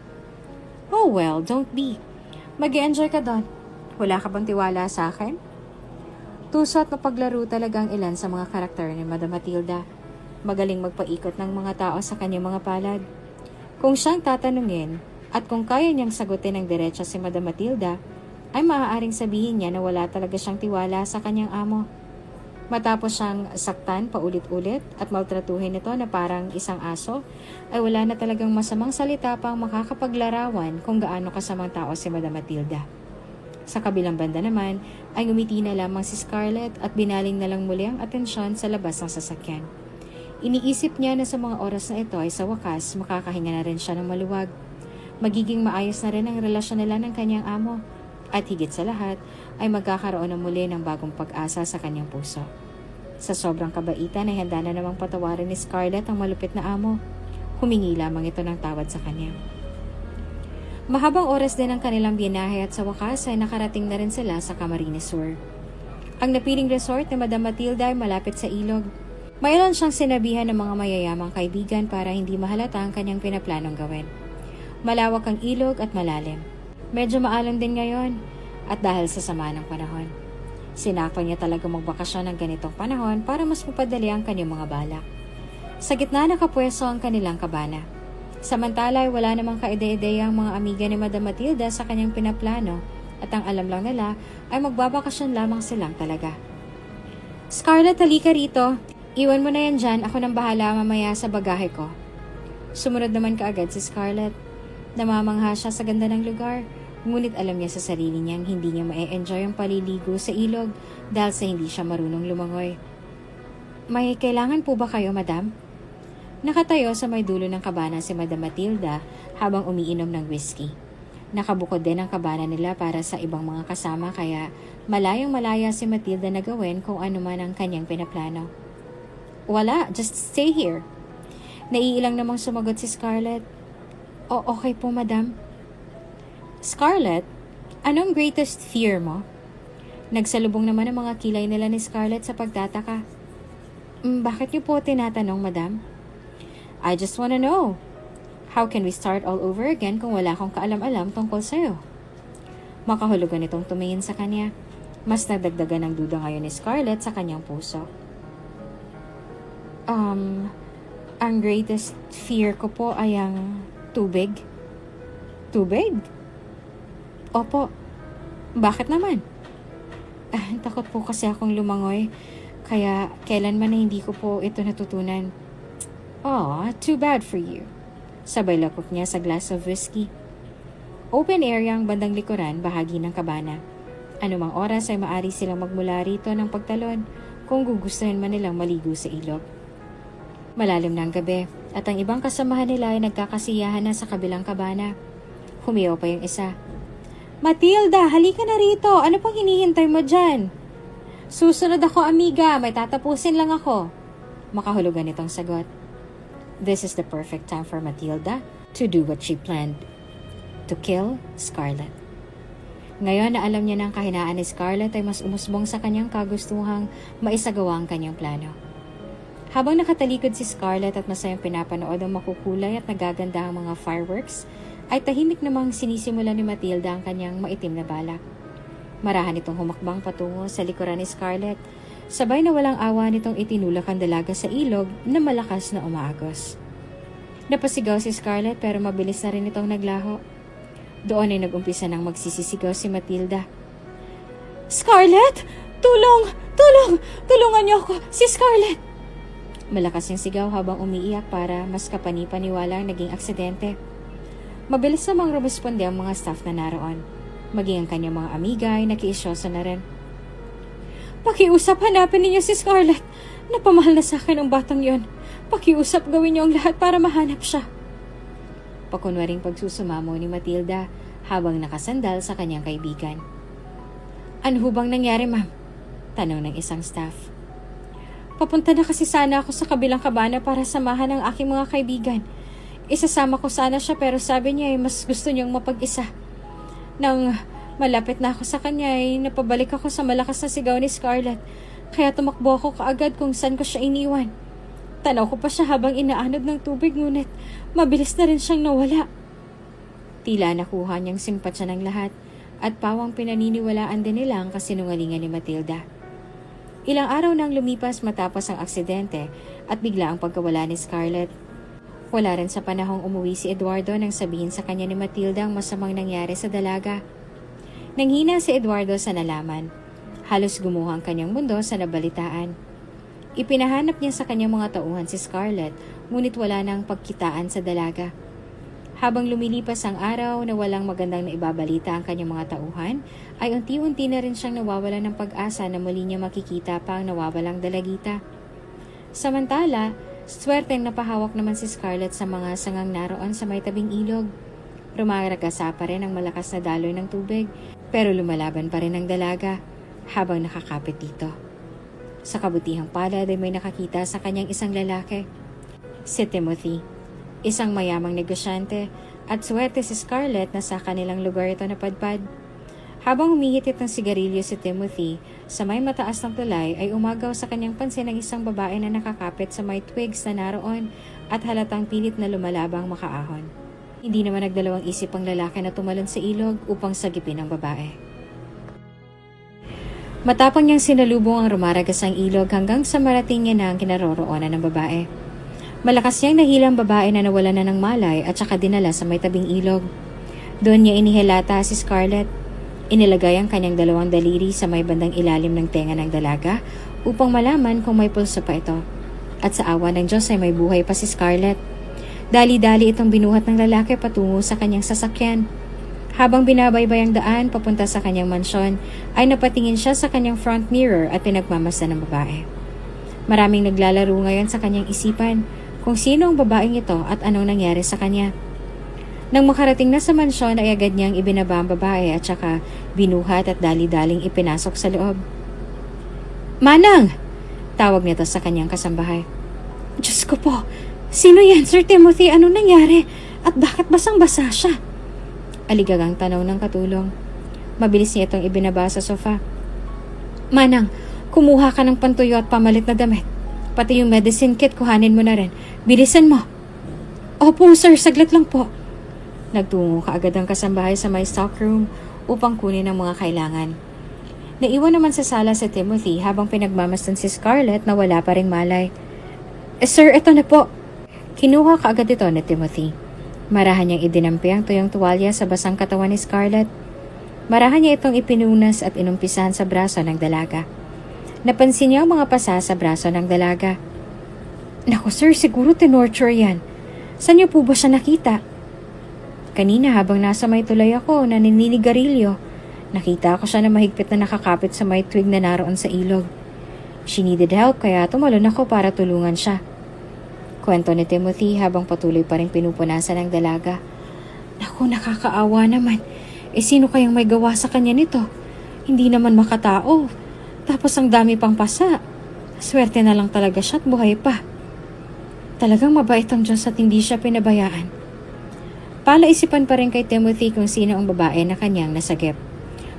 Oh well, don't be. Mag-i-enjoy ka doon. Wala ka bang tiwala sa akin? Tuso at napaglaro talaga ang ilan sa mga karakter ni Madam Matilda. Magaling magpaikot ng mga tao sa kanyang mga palad. Kung siyang tatanungin at kung kaya niyang sagutin ng diretsa si Madam Matilda, ay maaaring sabihin niya na wala talaga siyang tiwala sa kanyang amo. Matapos siyang saktan paulit-ulit at maltratuhin ito na parang isang aso, ay wala na talagang masamang salita pang makakapaglarawan kung gaano kasamang tao si Madam Matilda. Sa kabilang banda naman, ay ngumiti na lamang si Scarlett at binaling na lang muli ang atensyon sa labas ng sasakyan. Iniisip niya na sa mga oras na ito ay sa wakas makakahinga na rin siya ng maluwag. Magiging maayos na rin ang relasyon nila ng kanyang amo. At higit sa lahat ay magkakaroon na muli ng bagong pag-asa sa kanyang puso. Sa sobrang kabaitan ay handa na namang patawarin ni Scarlett ang malupit na amo. Humingi lamang ito ng tawad sa kanya. Mahabang oras din ang kanilang binahe at sa wakas ay nakarating na rin sila sa Camarines Sur. Ang napiling resort ni Madam Matilda ay malapit sa ilog. Mayroon siyang sinabihan ng mga mayayamang kaibigan para hindi mahalata ang kanyang pinaplanong gawin. Malawak ang ilog at malalim. Medyo maalon din ngayon at dahil sa sama ng panahon. Sinakto niya talaga magbakasyon ng ganitong panahon para mas mapadali ang kanyang mga balak. Sa gitna nakapwesto ang kanilang kabana. Samantala ay wala namang kaide-ideya ang mga amiga ni Madam Matilda sa kanyang pinaplano at ang alam lang nila ay magbabakasyon lamang silang talaga. Scarlett, halika rito. Iwan mo na yan dyan, ako nang bahala mamaya sa bagahe ko. Sumunod naman kaagad si Scarlett. Namamangha siya sa ganda ng lugar, ngunit alam niya sa sarili niyang hindi niya ma-enjoy ang paliligo sa ilog dahil sa hindi siya marunong lumangoy. May kailangan po ba kayo, madam? Nakatayo sa may dulo ng kabana si Madam Matilda habang umiinom ng whiskey. Nakabukod din ang kabana nila para sa ibang mga kasama kaya malayang-malaya si Matilda na gawin kung ano man ang kanyang pinaplano. Wala, just stay here. Naiilang namang sumagot si Scarlett. Okay po, madam. Scarlett, anong greatest fear mo? Nagsalubong naman ang mga kilay nila ni Scarlett sa pagtataka. Bakit niyo po tinatanong, madam? I just wanna know. How can we start all over again kung wala akong kaalam-alam tungkol sa'yo? Makahulugan itong tumingin sa kanya. Mas nadagdagan ng duda ngayon ni Scarlett sa kanyang puso. Ang greatest fear ko po ay ang tubig. Tubig? Opo. Bakit naman? Takot po kasi akong lumangoy. Kaya kailanman na hindi ko po ito natutunan. Aw, too bad for you. Sabay lakok niya sa glass of whiskey. Open area ang bandang likuran, bahagi ng kabana. Anumang oras ay maari silang magmula rito ng pagtalon kung gugustuhin man nilang maligo sa ilog. Malalim na ang gabi at ang ibang kasamahan nila ay nagkakasiyahan na sa kabilang kabana. Humiyaw pa yung isa. Matilda, halika na rito. Ano pang hinihintay mo dyan? Susunod ako, amiga. May tatapusin lang ako. Makahulugan itong sagot. This is the perfect time for Matilda to do what she planned. To kill Scarlett. Ngayon na alam niya ng kahinaan ni Scarlett ay mas umusbong sa kanyang kagustuhang maisagawa ang kanyang plano. Habang nakatalikod si Scarlett at masayang pinapanood ang makukulay at nagaganda ang mga fireworks, ay tahimik namang sinisimula ni Matilda ang kanyang maitim na balak. Marahan itong humakbang patungo sa likuran ni Scarlett, sabay na walang awa nitong itinulak ang dalaga sa ilog na malakas na umaagos. Napasigaw si Scarlett pero mabilis na rin itong naglaho. Doon ay nag-umpisa ng magsisisigaw si Matilda. Scarlett! Tulong! Tulong! Tulungan niyo ako! Si Scarlett! Malakas yung sigaw habang umiiyak para mas kapani-paniwala ang naging aksidente. Mabilis namang rumisponde ang mga staff na naroon. Maging ang kanyang mga amiga ay nakiisyoso na rin. Pakiusap, hanapin ninyo si Scarlett. Napamahal na sa akin ang batang yon. Pakiusap, gawin niyo ang lahat para mahanap siya. Pakunwaring pagsusumamo ni Matilda habang nakasandal sa kanyang kaibigan. Ano bang nangyari, ma'am? Tanong ng isang staff. Papunta na kasi sana ako sa kabilang kabana para samahan ang aking mga kaibigan. Isasama ko sana siya pero sabi niya ay mas gusto niyang mapag-isa. Nang malapit na ako sa kanya ay napabalik ako sa malakas na sigaw ni Scarlett. Kaya tumakbo ako kaagad kung saan ko siya iniwan. Tanaw ko pa siya habang inaanod ng tubig ngunit mabilis na rin siyang nawala. Tila nakuha niyang simpatsya ng lahat at pawang pinaniniwalaan din nila ang kasinungalingan ni Matilda. Ilang araw nang lumipas matapos ang aksidente at bigla ang pagkawala ni Scarlett. Wala rin sa panahong umuwi si Eduardo nang sabihin sa kanya ni Matilda ang masamang nangyari sa dalaga. Nanghina si Eduardo sa nalaman. Halos gumuha ang kanyang mundo sa nabalitaan. Ipinahanap niya sa kanyang mga tauhan si Scarlett, ngunit wala nang pagkitaan sa dalaga. Habang lumilipas ang araw na walang magandang naibabalita ang kanyang mga tauhan, ay unti-unti na rin siyang nawawala ng pag-asa na muli niya makikita pa ang nawawalang dalagita. Samantala, swerteng napahawak naman si Scarlett sa mga sangang naroon sa may tabing ilog. Rumaragasa pa rin ang malakas na daloy ng tubig, pero lumalaban pa rin ang dalaga habang nakakapit dito. Sa kabutihang palad ay may nakakita sa kanyang isang lalaki. Si Timothy, isang mayamang negosyante, at swerte si Scarlett na sa kanilang lugar ito napadpad. Habang humihitit ng sigarilyo si Timothy, sa may mataas ng tulay ay umagaw sa kanyang pansin ang isang babae na nakakapit sa may twigs na naroon at halatang pilit na lumalabang makaahon. Hindi naman nagdalawang isip ang lalaki na tumalon sa ilog upang sagipin ang babae. Matapang niyang sinalubong ang rumaragasang ilog hanggang sa marating niya na ang kinaroroonan ng babae. Malakas niyang nahila ang babae na nawala na ng malay at saka dinala sa may tabing ilog. Doon niya inihilata si Scarlett. Inilagay ang kanyang dalawang daliri sa may bandang ilalim ng tenga ng dalaga upang malaman kung may pulso pa ito. At sa awa ng Diyos ay may buhay pa si Scarlett. Dali-dali itong binuhat ng lalaki patungo sa kanyang sasakyan. Habang binabaybay ang daan papunta sa kanyang mansyon, ay napatingin siya sa kanyang front mirror at pinagmamasdan ng babae. Maraming naglalaro ngayon sa kanyang isipan kung sino ang babaeng ito at anong nangyari sa kanya. Nang makarating na sa mansyon ay agad niyang ibinaba ang babae at saka binuhat at dali-daling ipinasok sa loob. Manang! Tawag nito sa kanyang kasambahay. Diyos ko po! Sino yan, Sir Timothy? Anong nangyari? At bakit basang-basa siya? Aligagang tanong ng katulong. Mabilis niya itong ibinaba sa sofa. Manang, kumuha ka ng pantuyo at pamalit na damit. Pati yung medicine kit, kuhanin mo na rin. Bilisan mo. Opo sir, saglit lang po. Nagtungo kaagad ang kasambahay sa may stockroom upang kunin ang mga kailangan. Naiwan naman sa sala si Timothy habang pinagmamasdan si Scarlett na wala pa ring malay. Sir, eto na po. Kinuha kaagad ito ni Timothy. Marahan niyang idinampi ang tuyong tuwalya sa basang katawan ni Scarlett. Marahan niya itong ipinunas at inumpisahan sa braso ng dalaga. Napansin niya ang mga pasa sa braso ng dalaga. Naku sir, siguro tinorture yan. Saan niyo po ba siya nakita? Kanina habang nasa may tulay ako na nininigarilyo, nakita ko siya na mahigpit na nakakapit sa may twig na naroon sa ilog. She needed help kaya tumalon ako para tulungan siya. Kwento ni Timothy habang patuloy pa rin pinupunasan ng dalaga. Naku, nakakaawa naman. Sino kayang may gawa sa kanya nito? Hindi naman makatao. Tapos ang dami pang pasa. Swerte na lang talaga siya at buhay pa. Talagang mabait ang Diyos at hindi siya pinabayaan. Palaisipan pa rin kay Timothy kung sino ang babae na kanyang nasagip.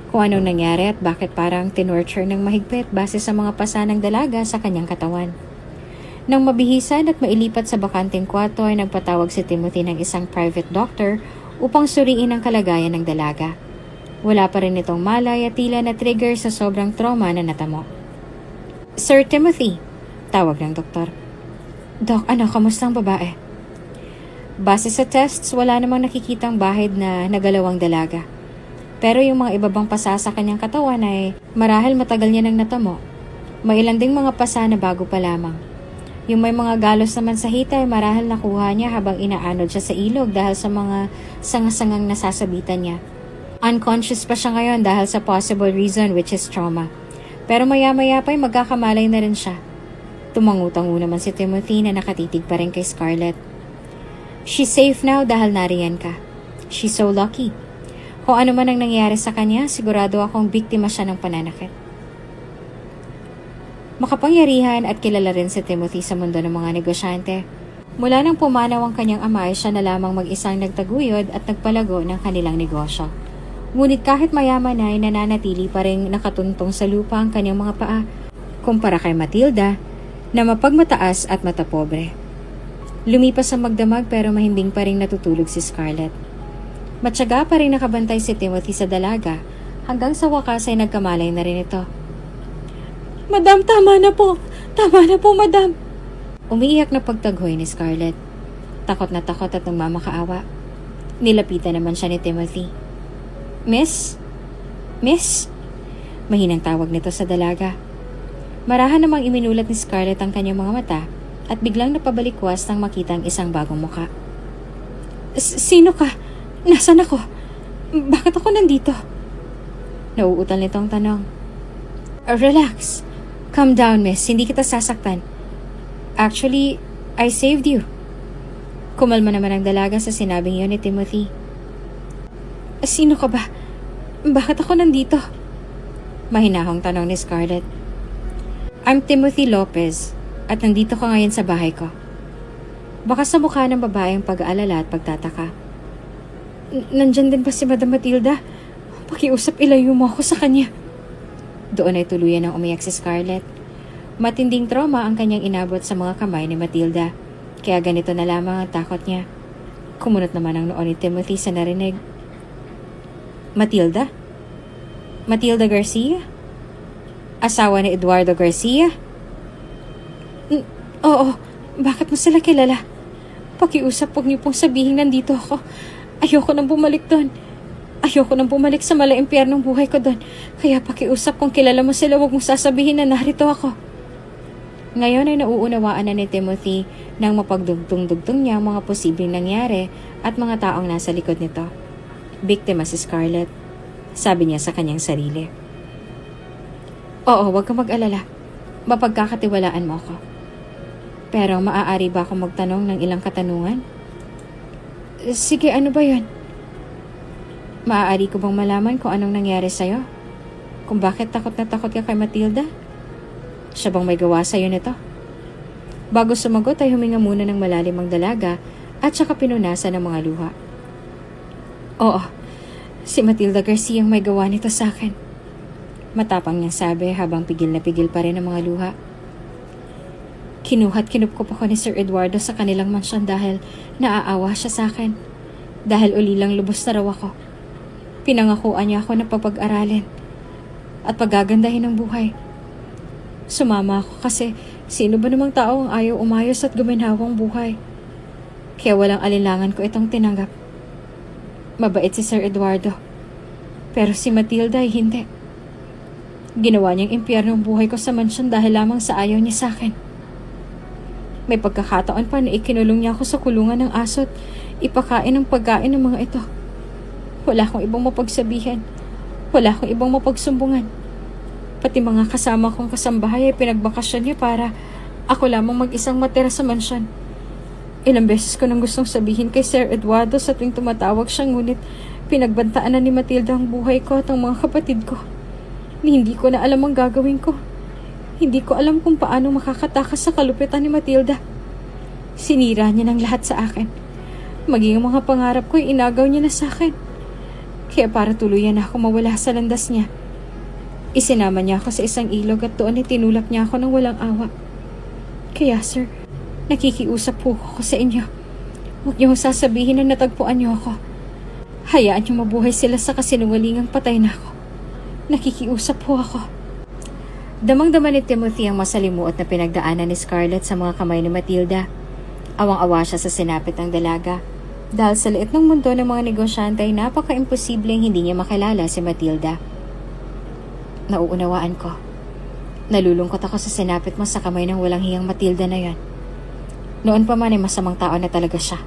Kung anong nangyari at bakit parang tinorture ng mahigpit base sa mga pasa ng dalaga sa kanyang katawan. Nang mabihisan at mailipat sa bakanting kwarto ay nagpatawag si Timothy ng isang private doctor upang suriin ang kalagayan ng dalaga. Wala pa rin itong malay at tila na trigger sa sobrang trauma na natamo. Sir Timothy, tawag ng doktor. Dok, kamusta ang babae? Base sa tests, wala namang nakikitang bahid na nagalawang dalaga. Pero yung mga ibabang pasa sa kanyang katawan ay marahil matagal niya nang natamo. May ilan ding mga pasa na bago pa lamang. Yung may mga galos naman sa hita ay marahil nakuha niya habang inaanod siya sa ilog dahil sa mga sangasangang nasasabitan niya. Unconscious pa siya ngayon dahil sa possible reason which is trauma. Pero maya-maya pa ay magkakamalay na rin siya. Tumangutango naman si Timothy na nakatitig pa rin kay Scarlett. She's safe now dahil nariyan ka. She's so lucky. Kung ano man ang nangyari sa kanya, sigurado akong biktima siya ng pananakit. Makapangyarihan at kilala rin si Timothy sa mundo ng mga negosyante. Mula nang pumanaw ang kanyang ama ay siya na lamang mag-isang nagtaguyod at nagpalago ng kanilang negosyo. Ngunit kahit mayaman ay nananatili pa rin nakatuntong sa lupa ang kanyang mga paa kumpara kay Matilda na mapagmataas at matapobre. Lumipas ang magdamag pero mahimbing pa rin natutulog si Scarlett. Matyaga pa rin nakabantay si Timothy sa dalaga hanggang sa wakas ay nagkamalay na rin ito. Madam, tama na po! Tama na po, madam! Umiiyak na pagtaghoy ni Scarlett. Takot na takot at nagmamakaawa. Nilapitan naman siya ni Timothy. Miss? Miss? Mahinang tawag nito sa dalaga. Marahan namang iminulat ni Scarlett ang kanyang mga mata at biglang napabalikwas nang makita ang isang bagong muka. Sino ka? Nasaan ako? Bakit ako nandito? Nauutal nitong tanong. Relax. Calm down, miss. Hindi kita sasaktan. Actually, I saved you. Kumalma naman ang dalaga sa sinabing yun ni Timothy. Sino ka ba? Bakit ako nandito? Mahinahong tanong ni Scarlett. I'm Timothy Lopez at nandito ka ngayon sa bahay ko. Baka sa mukha ng babae ang pag-aalala at pagtataka. Nandyan din ba si Madam Matilda? Pakiusap, ilayo mo ako sa kanya. Doon ay tuluyan ng umiyak si Scarlett. Matinding trauma ang kanyang inabot sa mga kamay ni Matilda. Kaya ganito na lamang ang takot niya. Kumunot naman ang noo ni Timothy sa narinig. Matilda? Matilda Garcia? Asawa ni Eduardo Garcia? Oo, bakit mo sila kilala? Pakiusap, huwag niyo pong sabihin nandito ako. Ayoko nang bumalik doon. Ayoko nang bumalik sa mala-impyernong buhay ko doon. Kaya pakiusap kung kilala mo sila, huwag mong sasabihin na narito ako. Ngayon ay nauunawaan na ni Timothy nang mapagdugtong-dugtong niya ang mga posibleng nangyari at mga taong nasa likod nito. Biktima si Scarlett, sabi niya sa kanyang sarili. Oo, huwag kang mag-alala. Mapagkakatiwalaan mo ako. Pero maaari ba akong magtanong ng ilang katanungan? Sige, ano ba yun? Maaari ko bang malaman kung anong nangyari sa'yo? Kung bakit takot na takot ka kay Matilda? Siya bang may gawa sa'yo nito? Bago sumagot ay huminga muna ng malalim ang dalaga at saka pinunasan ng mga luha. Oo, si Matilda Garcia ang may gawa nito sa akin. Matapang niyang sabi habang pigil na pigil pa rin ang mga luha. Kinuha't kinupkup ako ni Sir Eduardo sa kanilang mansyon dahil naaawa siya sa akin. Dahil ulilang lubos na raw ako. Pinangakuan niya ako na papag-aralin at pagagandahin ang buhay. Sumama ako kasi sino ba namang tao ang ayaw umayos at guminhawang buhay? Kaya walang alinlangan ko itong tinanggap. Mabait si Sir Eduardo. Pero si Matilda ay hindi. Ginawa niyang impyerno ang buhay ko sa mansyon dahil lamang sa ayaw niya sa akin. May pagkakataon pa na ikinulong niya ako sa kulungan ng aso at ipakain ng pagkain ng mga ito. Wala akong ibang mapagsabihan. Wala akong ibang mapagsumbungan. Pati mga kasama kong kasambahay ay pinagbakasyon niya para ako lamang mag-isang matira sa mansyon. Ilang beses ko nang gustong sabihin kay Sir Eduardo sa tuwing tumatawag siya, ngunit pinagbantaan na ni Matilda ang buhay ko at ang mga kapatid ko. Hindi ko na alam ang gagawin ko. Hindi ko alam kung paano makakatakas sa kalupitan ni Matilda. Sinira niya ng lahat sa akin. Maging ang mga pangarap ko ay inagaw niya na sa akin. Kaya para tuluyan na ako mawala sa landas niya, isinama niya ako sa isang ilog at doon itinulak niya ako ng walang awa. Kaya sir, nakikiusap po ako sa inyo. Huwag niyo sasabihin na natagpuan niyo ako. Hayaan niyo mabuhay sila sa kasinungalingang patay na ako. Nakikiusap po ako. Damang-dama ni Timothy ang masalimuot na pinagdaanan ni Scarlett sa mga kamay ni Matilda. Awang-awa siya sa sinapit ng dalaga. Dahil sa liit ng mundo ng mga negosyante ay napaka-imposibleng hindi niya makilala si Matilda. Nauunawaan ko. Nalulungkot ako sa sinapit mo sa kamay ng walang hiyang Matilda na yon. Noon pa man ay masamang tao na talaga siya.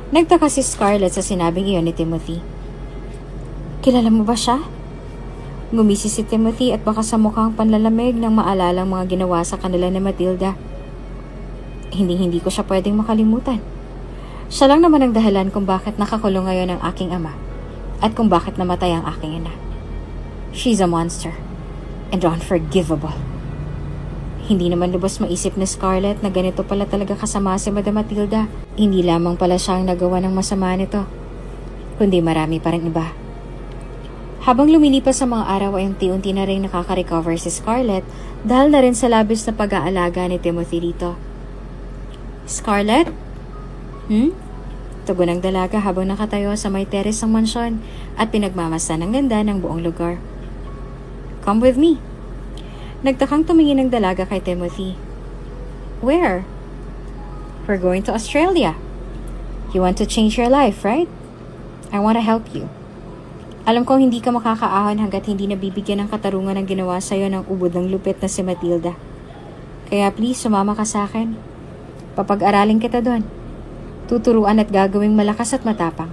Nagtaka si Scarlett sa sinabing iyon ni Timothy. Kilala mo ba siya? Ngumisi si Timothy at baka sa mukhang panlalamig nang maalalang mga ginawa sa kanila ni Matilda. Hindi ko siya pwedeng makalimutan. Siya lang naman ang dahilan kung bakit nakakulong ngayon ang aking ama at kung bakit namatay ang aking ina. She's a monster and unforgivable. Hindi naman lubos maisip ni Scarlett na ganito pala talaga kasama si Madam Matilda. Hindi lamang pala siya ang nagawa ng masama nito, kundi marami pa rin iba. Habang lumilipas sa mga araw ay unti-unti na rin nakaka-recover si Scarlett dahil na rin sa labis na pag-aalaga ni Timothy dito. Scarlett? Tugon ng dalaga habang nakatayo sa may terrace ng mansyon at pinagmamasdan ng ganda ng buong lugar. Come with me. Nagtakang tumingin ng dalaga kay Timothy. Where? We're going to Australia. You want to change your life, right? I want to help you. Alam kong hindi ka makakaahon hanggat hindi nabibigyan ng katarungan ng ginawa sa'yo ng ubod ng lupit na si Matilda. Kaya please, sumama ka sa akin. Papag-aralin kita doon. Tuturuan at gagawing malakas at matapang.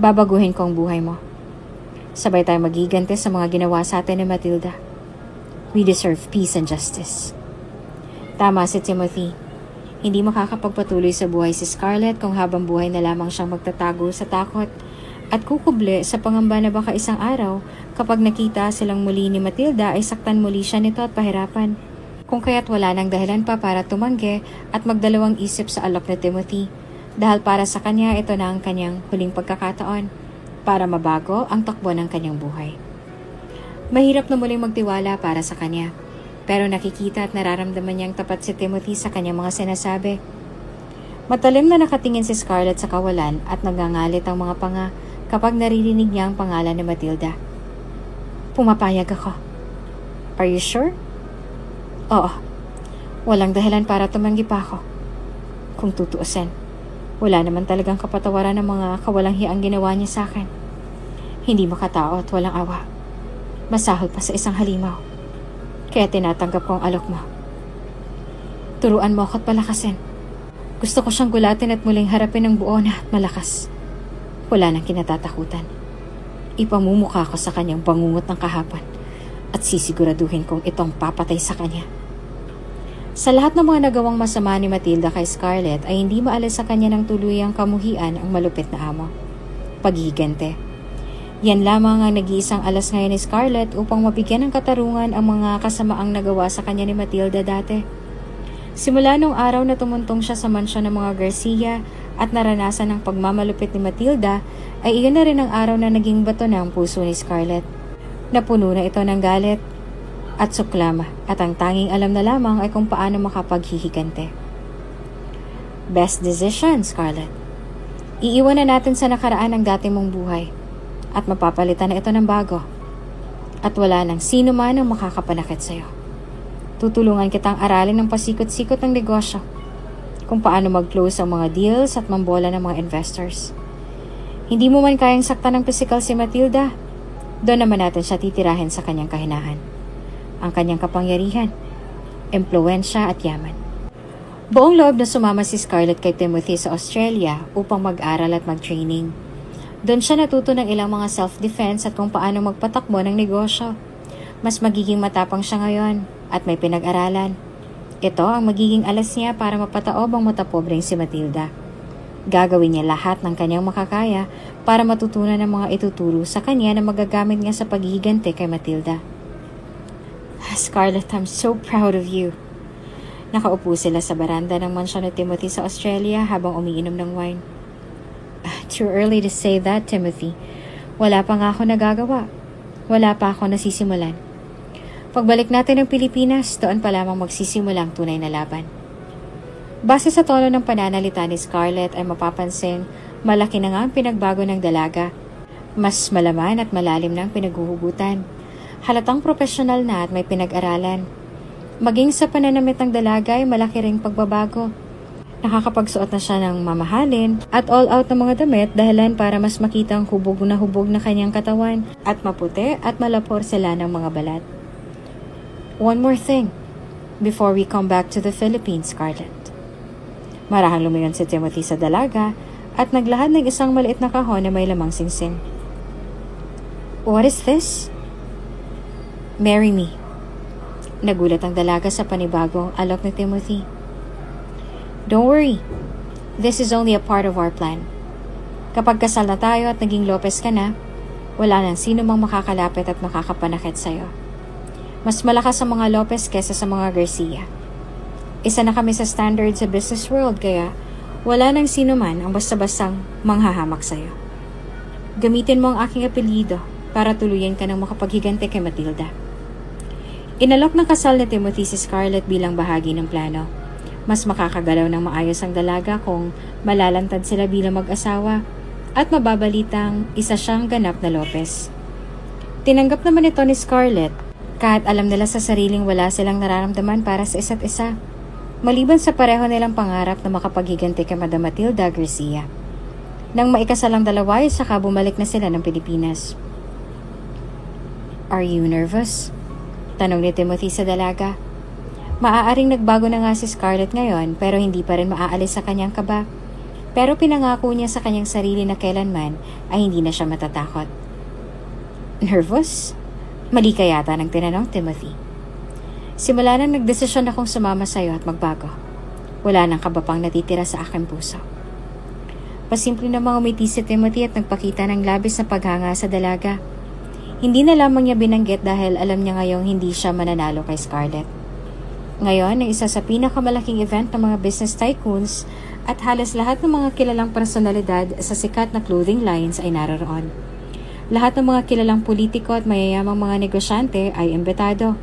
Babaguhin ko ang buhay mo. Sabay tayo magigante sa mga ginawa sa atin ni Matilda. We deserve peace and justice. Tama si Timothy. Hindi makakapagpatuloy sa buhay si Scarlett kung habang buhay na lamang siyang magtatago sa takot at kukuble sa pangamba na baka isang araw kapag nakita silang muli ni Matilda ay saktan muli siya nito at pahirapan. Kung kaya't wala nang dahilan pa para tumanggi at magdalawang isip sa alok ni Timothy dahil para sa kanya ito na ang kanyang huling pagkakataon para mabago ang takbo ng kanyang buhay. Mahirap na muling magtiwala para sa kanya pero nakikita at nararamdaman niyang tapat si Timothy sa kanyang mga sinasabi. Matalim na nakatingin si Scarlett sa kawalan at nagangalit ang mga panga kapag naririnig niya ang pangalan ni Matilda. Pumapayag ako. Are you sure? Oo. Walang dahilan para tumanggi pa ako. Kung tutuusin, wala naman talagang kapatawaran ng mga kawalang hiyang ginawa niya sa akin. Hindi makatao at walang awa. Masahol pa sa isang halimaw. Kaya tinatanggap ko ang alok mo. Turuan mo ako at palakasin. Gusto ko siyang gulatin at muling harapin ng buo na at malakas. Wala nang kinatatakutan. Ipamumukha ko sa kanyang bangungot ng kahapon at sisiguraduhin kong itong papatay sa kanya. Sa lahat ng mga nagawang masama ni Matilda kay Scarlett ay hindi maalis sa kanya ng tuluyang kamuhian ang malupit na amo. Paghihigante. Yan lamang ang nag-iisang alas ngayon ni Scarlett upang mabigyan ng katarungan ang mga kasamaang nagawa sa kanya ni Matilda dati. Simula nung araw na tumuntong siya sa mansyon ng mga Garcia at naranasan ang pagmamalupit ni Matilda, ay iyon na rin ang araw na naging bato na ang puso ni Scarlett. Napuno na ito ng galit at suklama at ang tanging alam na lamang ay kung paano makapaghihigante. Best decision, Scarlett. Iiwan na natin sa nakaraan ang dati mong buhay at mapapalitan na ito ng bago. At wala nang sino man ang makakapanakit sa'yo. Tutulungan kitang aralin ng pasikot-sikot ng negosyo, kung paano mag-close ang mga deals at mambola ng mga investors. Hindi mo man kayang saktan ng physical si Matilda, doon naman natin siya titirahin sa kanyang kahinaan. Ang kanyang kapangyarihan, impluwensya at yaman. Buong loob na sumama si Scarlett kay Timothy sa Australia upang mag-aral at mag-training. Doon siya natuto ng ilang mga self-defense at kung paano magpatakbo ng negosyo. Mas magiging matapang siya ngayon at may pinag-aralan. Ito ang magiging alas niya para mapataob ang matapobreng si Matilda. Gagawin niya lahat ng kanyang makakaya para matutunan ng mga ituturo sa kanya na magagamit niya sa paghihigante kay Matilda. Scarlett, I'm so proud of you. Nakaupo sila sa baranda ng mansyon ni Timothy sa Australia habang umiinom ng wine. Too early to say that, Timothy. Wala pa nga ako nagagawa. Wala pa ako nasisimulan. Pagbalik natin ng Pilipinas, doon pa lamang magsisimula ang tunay na laban. Base sa tono ng pananalita ni Scarlett ay mapapansin, malaki na nga ang pinagbago ng dalaga. Mas malaman at malalim na ang pinaghuhugutan. Halatang profesional na at may pinag-aralan. Maging sa pananamit ng dalaga ay malaki ring pagbabago. Nakakapagsuot na siya ng mamahalin at all-out na mga damit dahilan para mas makita ang hubog na kanyang katawan at maputi at malapor sila ng mga balat. One more thing before we come back to the Philippines, Scarlett. Marahang lumingon si Timothy sa dalaga at naglahad ng isang maliit na kahon na may lamang singsing. What is this? Marry me. Nagulat ang dalaga sa panibagong alok ni Timothy. Don't worry. This is only a part of our plan. Kapag kasal na tayo at naging Lopez ka na, wala nang sino mang makakalapit at makakapanakit sa'yo. Mas malakas ang mga Lopez kesa sa mga Garcia. Isa na kami sa standard sa business world kaya wala nang sino man ang basta-bastang manghahamak sa'yo. Gamitin mo ang aking apelyido para tuluyan ka ng makapaghigante kay Matilda. Inalok ng kasal ni Timothy si Scarlett bilang bahagi ng plano. Mas makakagalaw ng maayos ang dalaga kung malalantad sila bilang mag-asawa at mababalitang isa siyang ganap na Lopez. Tinanggap naman ito ni Scarlett kahit alam nila sa sariling wala silang nararamdaman para sa isa't isa. Maliban sa pareho nilang pangarap na makapaghiganti kay Madam Matilda Garcia. Nang maikasal ang dalawa ay saka bumalik na sila ng Pilipinas. Are you nervous? Tanong ni Timothy sa dalaga. Maaaring nagbago na nga si Scarlett ngayon pero hindi pa rin maaalis sa kanyang kaba. Pero pinangako niya sa kanyang sarili na kailanman ay hindi na siya matatakot. Nervous? Mali ka yata ng tinanong, Timothy. Simula nang nagdesisyon akong sumama sa'yo at magbago. Wala nang kaba pang natitira sa aking puso. Pasimple namang umiti si Timothy at nagpakita ng labis na paghanga sa dalaga. Hindi na lamang niya binanggit dahil alam niya ngayong hindi siya mananalo kay Scarlett. Ngayon, ang isa sa pinakamalaking event ng mga business tycoons at halos lahat ng mga kilalang personalidad sa sikat na clothing lines ay naroon. Lahat ng mga kilalang politiko at mayayamang mga negosyante ay imbitado.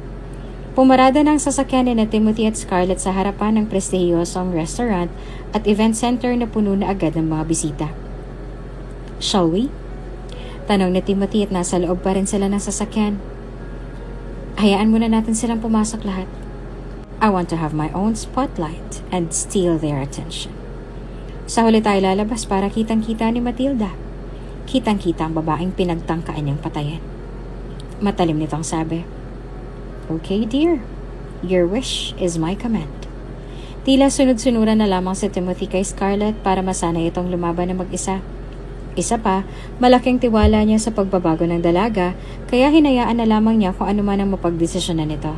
Pumarada ng sasakyan ni Timothy at Scarlett sa harapan ng prestihiyosong restaurant at event center na puno na agad ng mga bisita. Shall we? Tanong ni Timothy at nasa loob pa rin sila ng sasakyan. Hayaan muna natin silang pumasok lahat. I want to have my own spotlight and steal their attention. Sa huli tayo lalabas para kitang-kita ni Matilda. Kitang-kita ang babaeng pinagtangkaan niyang patayan. Matalim nitong sabi. Okay, dear. Your wish is my command. Tila sunod-sunuran na lamang si Timothy kay Scarlett para masanay itong lumaban na mag-isa. Isa pa, malaking tiwala niya sa pagbabago ng dalaga kaya hinayaan na lamang niya kung ano man ang mapagdesisyonan nito.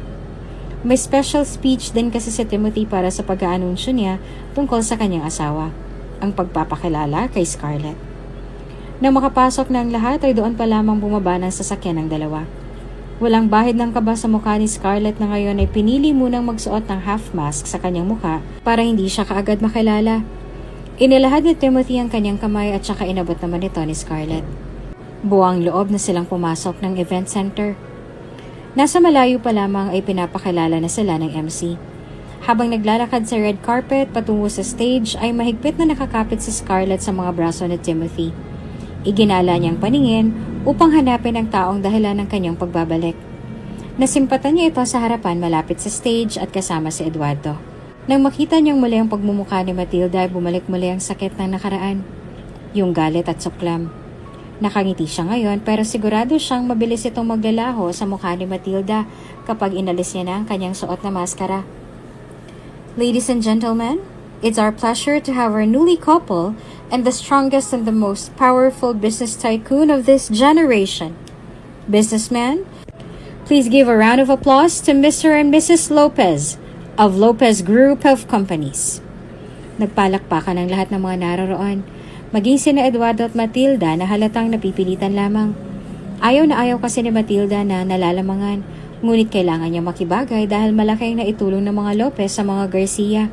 May special speech din kasi si Timothy para sa pag-aanunsyo niya tungkol sa kanyang asawa, ang pagpapakilala kay Scarlett. Nang makapasok na ang lahat ay doon pa lamang bumaba ng sasakyan ng dalawa. Walang bahid ng kaba sa mukha ni Scarlett na ngayon ay pinili munang magsuot ng half mask sa kanyang mukha para hindi siya kaagad makilala. Inilahad ni Timothy ang kanyang kamay at saka inabot naman ito ni Scarlett. Buwang loob na silang pumasok ng event center. Nasa malayo pa lamang ay pinapakilala na sila ng MC. Habang naglalakad sa red carpet patungo sa stage ay mahigpit na nakakapit si Scarlett sa mga braso ni Timothy. Iginala niyang paningin upang hanapin ang taong dahilan ng kanyang pagbabalik. Nasimpatan niya ito sa harapan malapit sa stage at kasama si Eduardo. Nang makita niyang muli ang pagmumukha ni Matilda ay bumalik muli ang sakit ng nakaraan. Yung galit at suklam. Nakangiti siya ngayon pero sigurado siyang mabilis itong maglalaho sa mukha ni Matilda kapag inalis niya na ang kanyang suot na maskara. Ladies and gentlemen, it's our pleasure to have our newly couple and the strongest and the most powerful business tycoon of this generation. Businessman, please give a round of applause to Mr. and Mrs. Lopez of Lopez Group of Companies. Nagpalakpakan ang lahat ng mga naroroon, maging sina Eduardo at Matilda na halatang napipilitan lamang. Ayaw na ayaw kasi ni Matilda na nalalamangan, ngunit kailangan niya makibagay dahil malaki ang naitulong ng mga Lopez sa mga Garcia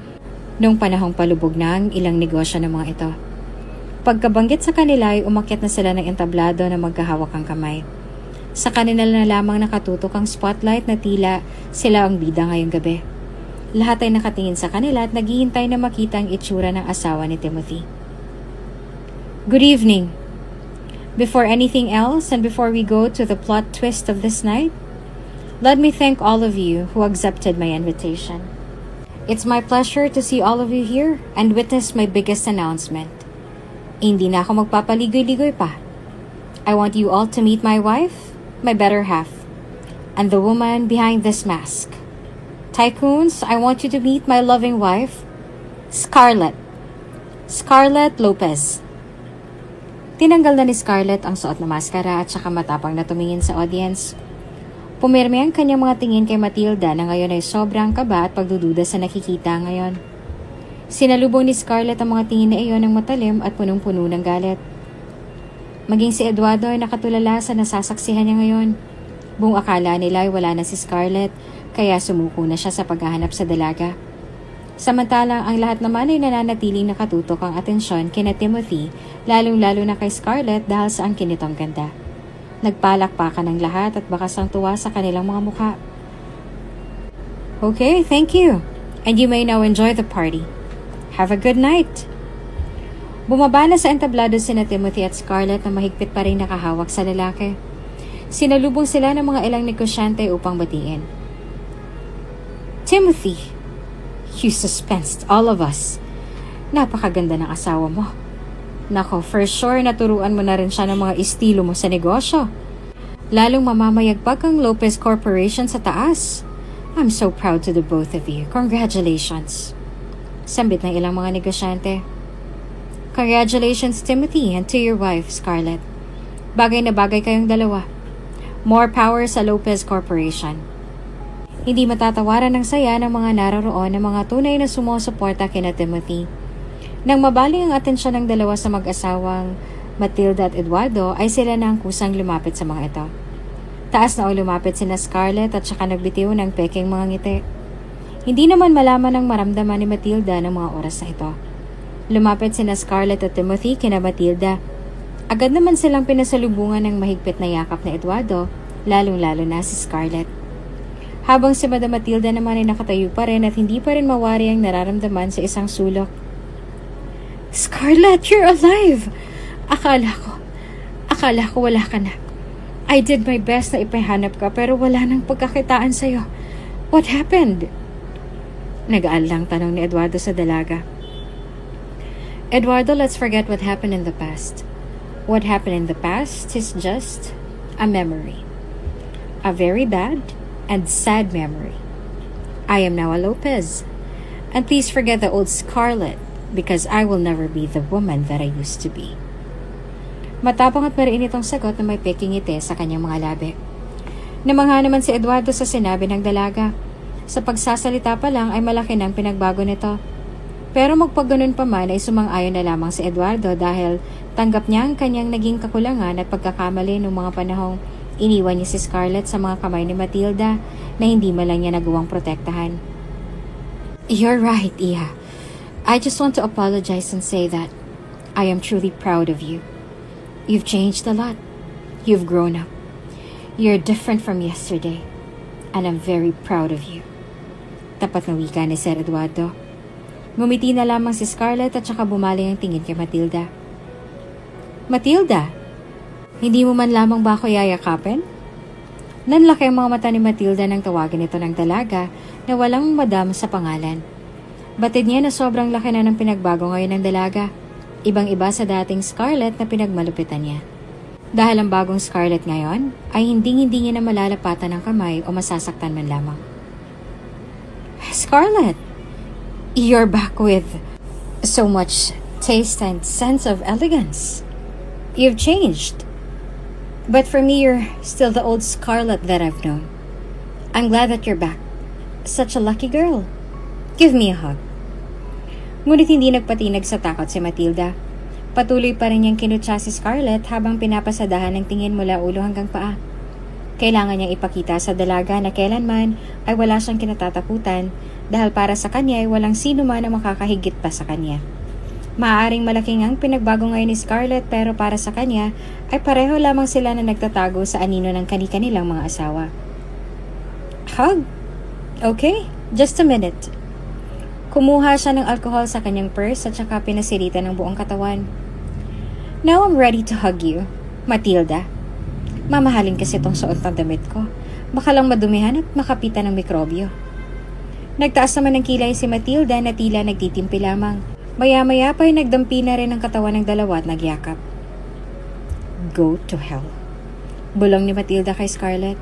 noong panahong palubog na ang ilang negosyo ng mga ito. Pagkabanggit sa kanila ay umakyat na sila ng entablado na magkahawak ang kamay. Sa kanila na lamang nakatutok ang spotlight na tila sila ang bida ngayong gabi. Lahat ay nakatingin sa kanila at naghihintay na makita ang itsura ng asawa ni Timothy. Good evening. Before anything else and before we go to the plot twist of this night, let me thank all of you who accepted my invitation. It's my pleasure to see all of you here and witness my biggest announcement. Hindi na ako magpapaligoy-ligoy pa. I want you all to meet my wife, my better half, and the woman behind this mask. Tycoons, I want you to meet my loving wife, Scarlett. Scarlett Lopez. Tinanggal na ni Scarlett ang suot na maskara at saka matapang na tumingin sa audience. Pumirmi ang kanyang mga tingin kay Matilda na ngayon ay sobrang kaba at pagdududa sa nakikita ngayon. Sinalubong ni Scarlett ang mga tingin na iyon ng matalim at punong-puno ng galit. Maging si Eduardo ay nakatulala sa nasasaksihan niya ngayon. Buong akala nila ay wala na si Scarlett, kaya sumuko na siya sa paghahanap sa dalaga. Samantalang ang lahat naman ay nananatiling nakatutok ang atensyon kina Timothy, lalong-lalo na kay Scarlett dahil sa ang kinitong ganda. Nagpalakpakan ng lahat at bakas ang tuwa sa kanilang mga mukha. Okay, thank you. And you may now enjoy the party. Have a good night. Bumaba na sa entablado sina Timothy at Scarlett na mahigpit pa rin nakahawak sa lalaki. Sinalubong sila ng mga ilang negosyante upang batiin. Timothy, you suspensed all of us. Napakaganda ng asawa mo. Nako, for sure naturuan mo na rin siya ng mga estilo mo sa negosyo. Lalong mamamayagpag ang Lopez Corporation sa taas. I'm so proud to the both of you. Congratulations. Sambit ng ilang mga negosyante. Congratulations, Timothy, and to your wife, Scarlett. Bagay na bagay kayong dalawa. More power sa Lopez Corporation. Hindi matatawaran ng saya ng mga naroroon ng mga tunay na sumusuporta kina Timothy. Nang mabaling ang atensyon ng dalawa sa mag-asawang Matilda at Eduardo ay sila na ang kusang lumapit sa mga ito. Taas na o lumapit sina Scarlett at saka nagbitiw ng peking mga ngiti. Hindi naman malaman ng maramdaman ni Matilda ng mga oras na ito. Lumapit sina Scarlett at Timothy kina Matilda. Agad naman silang pinasalubungan ng mahigpit na yakap na Eduardo, lalong-lalo na si Scarlett. Habang si Madam Matilda naman ay nakatayo pa rin at hindi pa rin mawari ang nararamdaman sa isang sulok. Scarlett, you're alive! Akala ko wala ka na. I did my best na ipahanap ka pero wala nang pagkakitaan sa'yo. What happened? Nag-aalang tanong ni Eduardo sa dalaga. Eduardo, let's forget what happened in the past. What happened in the past is just a memory. A very bad and sad memory. I am now a Lopez. And please forget the old Scarlett because I will never be the woman that I used to be. Matapang at mariin itong sagot na may peking ngiti sa kanyang mga labi. Namangha naman si Eduardo sa sinabi ng dalaga. Sa pagsasalita pa lang ay malaki ng pinagbago nito. Pero magpagganon pa man ay sumang-ayon na lamang si Eduardo dahil tanggap niya ang kanyang naging kakulangan at pagkakamali noong mga panahong iniwan niya si Scarlett sa mga kamay ni Matilda na hindi man lang niya nagawang protektahan. You're right, Iha. I just want to apologize and say that I am truly proud of you. You've changed a lot. You've grown up. You're different from yesterday. And I'm very proud of you. Tapat na wika ni Sir Eduardo. Ngumiti na lamang si Scarlett at saka bumaling ang tingin kay Matilda. Matilda, hindi mo man lamang ba ako yayakapin? Nanlaki ang mga mata ni Matilda nang tawagin ito ng dalaga na walang madam sa pangalan. Batid niya na sobrang laki na ng pinagbago ngayon ng dalaga. Ibang-iba sa dating Scarlett na pinagmalupitan niya. Dahil ang bagong Scarlett ngayon ay hindi niya na malalapatan ng kamay o masasaktan man lamang. Scarlett, you're back with so much taste and sense of elegance. You've changed. But for me, you're still the old Scarlett that I've known. I'm glad that you're back. Such a lucky girl. Give me a hug. Ngunit hindi nagpatinag sa takot si Matilda. Patuloy pa rin niyang kinutsa si Scarlett habang pinapasadahan ng tingin mula ulo hanggang paa. Kailangan niyang ipakita sa dalaga na kailanman ay wala siyang kinatatakutan dahil para sa kanya ay walang sino man ang makakahigit pa sa kanya. Maaaring malaking ang pinagbago ngayon ni Scarlett pero para sa kanya ay pareho lamang sila na nagtatago sa anino ng kani-kanilang mga asawa. Hug? Okay, just a minute. Kumuha siya ng alcohol sa kanyang purse at saka pinasiritan ng buong katawan. Now I'm ready to hug you, Matilda. Mamahalin kasi itong suot ng damit ko. Baka lang madumihan at makapitan ng mikrobyo. Nagtaas naman ng kilay si Matilda na tila nagtitimpi lamang. Maya-maya pa ay nagdampi na rin ang katawan ng dalawa at nagyakap. Go to hell. Bulong ni Matilda kay Scarlett.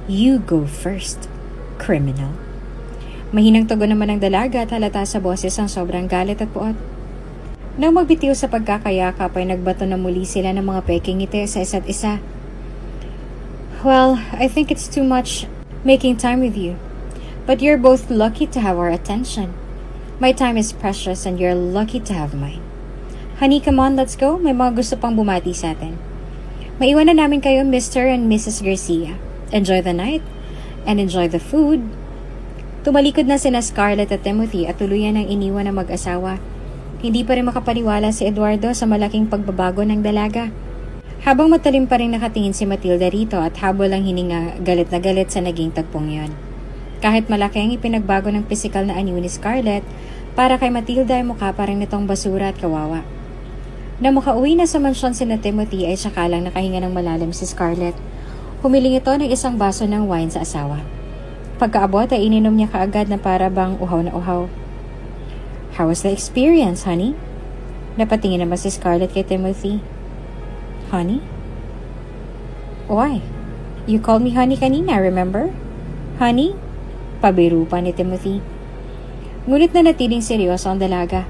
You go first, criminal. Mahinang tugon naman ng dalaga at halata sa boses ang sobrang galit at puot. Nang magbitiw sa pagkakayakap ay nagbato na muli sila ng mga peking ngiti sa isa't isa. Well, I think it's too much making time with you. But you're both lucky to have our attention. My time is precious and you're lucky to have mine. Honey, come on, let's go. May mga gusto pang bumati sa atin. Maiwan na namin kayo, Mr. and Mrs. Garcia. Enjoy the night and enjoy the food. Tumalikod na sina Scarlett at Timothy at tuluyan ang iniwan ng mag-asawa. Hindi pa rin makapaniwala si Eduardo sa malaking pagbabago ng dalaga. Habang matalim pa rin nakatingin si Matilda rito at habol ang hininga galit na galit sa naging tagpong yon. Kahit malaki ang ipinagbago ng pisikal na anyo ni Scarlett, para kay Matilda ay mukha pa rin nitong basura at kawawa. Na makauwi na sa mansyon sina Timothy ay saka lang nakahinga ng malalim si Scarlett. Humiling ito ng isang baso ng wine sa asawa. Pagkaabot ay ininom niya kaagad na para bang uhaw na uhaw. How was the experience, honey? Napatingin naman si Scarlett kay Timothy. Honey? Why? You called me honey kanina, remember? Honey? Pabiro pa ni Timothy. Ngunit na natiling seryoso ang dalaga.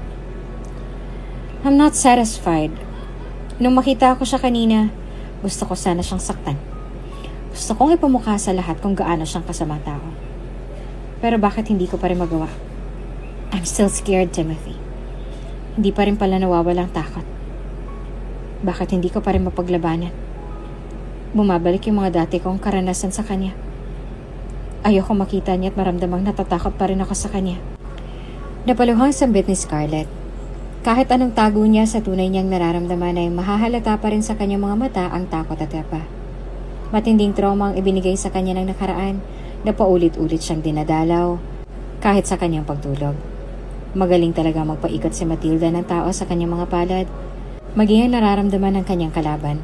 I'm not satisfied. Nung makita ko siya kanina, gusto ko sana siyang saktan. Gusto kong ipamukha sa lahat kung gaano siyang kasama tao. Pero bakit hindi ko pa rin magawa? I'm still scared, Timothy. Hindi pa rin pala nawawalang takot. Bakit hindi ko pa rin mapaglabanan? Bumabalik yung mga dati kong karanasan sa kanya. Ayoko makita niya at maramdamang natatakot pa rin ako sa kanya. Napaluhang sambit ni Scarlett. Kahit anong tago niya sa tunay niyang nararamdaman ay mahahalata pa rin sa kanyang mga mata ang takot at yapa. Matinding trauma ang ibinigay sa kanya ng nakaraan na paulit-ulit siyang dinadalaw kahit sa kanyang pagtulog. Magaling talaga magpaikot si Matilda ng tao sa kanyang mga palad, maging ang nararamdaman ng kanyang kalaban.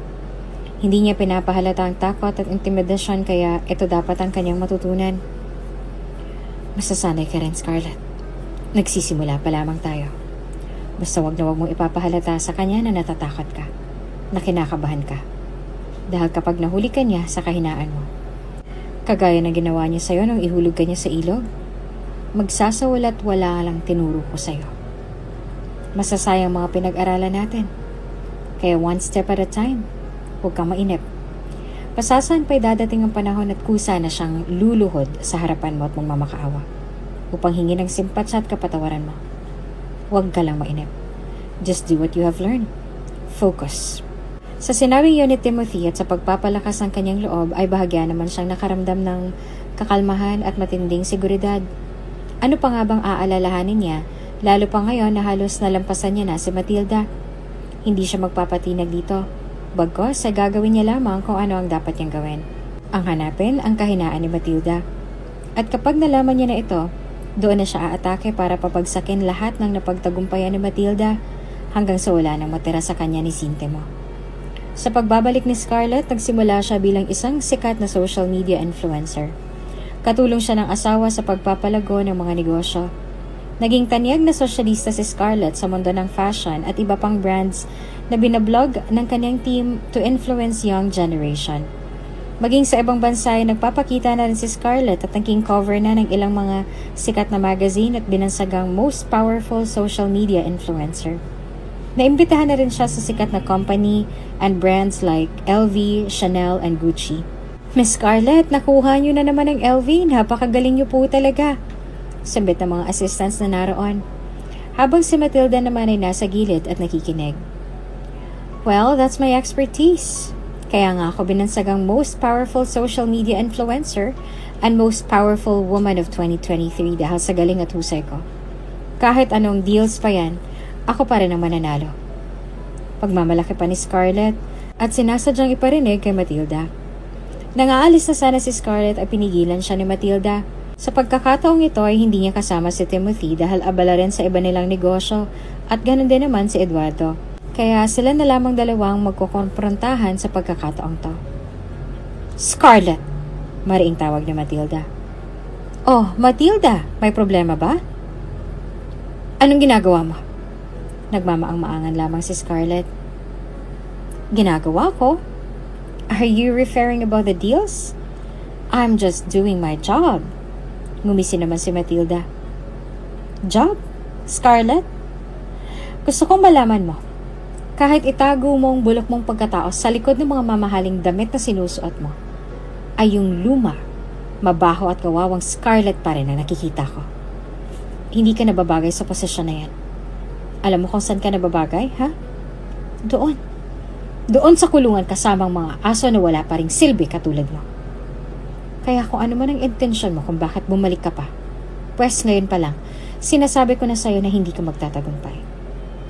Hindi niya pinapahalata ang takot at intimidasyon kaya ito dapat ang kanyang matutunan. Masasanay ka rin, Scarlett. Nagsisimula pa lamang tayo. Basta wag na wag mong ipapahalata sa kanya na natatakot ka, na kinakabahan ka. Dahil kapag nahuli ka niya sa kahinaan mo, kagaya ng ginawa niya sa'yo nung ihulog ka niya sa ilog, magsasawala at wala lang tinuro ko sa'yo. Masasayang mga pinag-aralan natin. Kaya one step at a time, huwag kang mainip. Pasasan pa'y dadating ang panahon at kusa na siyang luluhod sa harapan mo at mong mamakaawa upang hingi ng simpatsya at kapatawaran mo. Huwag ka lang mainip. Just do what you have learned. Focus. Sa sinabing yun ni Timothy at sa pagpapalakas ng kanyang loob ay bahagya naman siyang nakaramdam ng kakalmahan at matinding seguridad. Ano pa nga bang aalalahanin niya, lalo pa ngayon na halos nalampasan niya na si Matilda. Hindi siya magpapatinag dito. Bagkos ay gagawin niya lamang kung ano ang dapat niyang gawin. Ang hanapin ang kahinaan ni Matilda. At kapag nalaman niya na ito, doon na siya aatake para papagsakin lahat ng napagtagumpayan ni Matilda hanggang sa wala nang matira sa kanya ni Sintemo. Sa pagbabalik ni Scarlett, nagsimula siya bilang isang sikat na social media influencer. Katulong siya ng asawa sa pagpapalago ng mga negosyo. Naging tanyag na sosyalista si Scarlett sa mundo ng fashion at iba pang brands na binablog ng kanyang team to influence young generation. Maging sa ibang bansa ay nagpapakita na rin si Scarlett at naging cover na ng ilang mga sikat na magazine at binansagang most powerful social media influencer. Naimbitahan na rin siya sa sikat na company and brands like LV, Chanel, and Gucci. Miss Scarlett, nakuha niyo na naman ang LV. Napakagaling niyo po talaga. Sambit ng mga assistants na naroon. Habang si Matilda naman ay nasa gilid at nakikinig. Well, that's my expertise. Kaya nga ako binansagang most powerful social media influencer and most powerful woman of 2023 dahil sa galing at husay ko. Kahit anong deals pa yan, ako pa rin ang mananalo. Pagmamalaki pa ni Scarlett at sinasadyang iparinig kay Matilda. Nangaalis na sana si Scarlett ay pinigilan siya ni Matilda. Sa pagkakataong ito ay hindi niya kasama si Timothy dahil abala rin sa iba nilang negosyo at ganun din naman si Eduardo. Kaya sila na lamang dalawang magkukonfrontahan sa pagkakataong to. Scarlett! Mariing tawag ni Matilda. Oh, Matilda! May problema ba? Anong ginagawa mo? Nagmamaang-maangan lamang si Scarlett. Ginagawa ko? Are you referring about the deals? I'm just doing my job. Ngumisi naman si Matilda. Job? Scarlett? Gusto kong malaman mo. Kahit itago mo ang bulok mong pagkatao sa likod ng mga mamahaling damit na sinusuot mo, ay yung luma, mabaho at kawawang Scarlett pa rin na nakikita ko. Hindi ka nababagay sa posisyon na yan. Alam mo kung saan ka nababagay, ha? Doon. Doon sa kulungan kasamang mga aso na wala pa ring silbi katulad mo. Kaya kung ano man ang intensyon mo kung bakit bumalik ka pa, pwes ngayon pa lang, sinasabi ko na sa'yo na hindi ka magtatagumpay.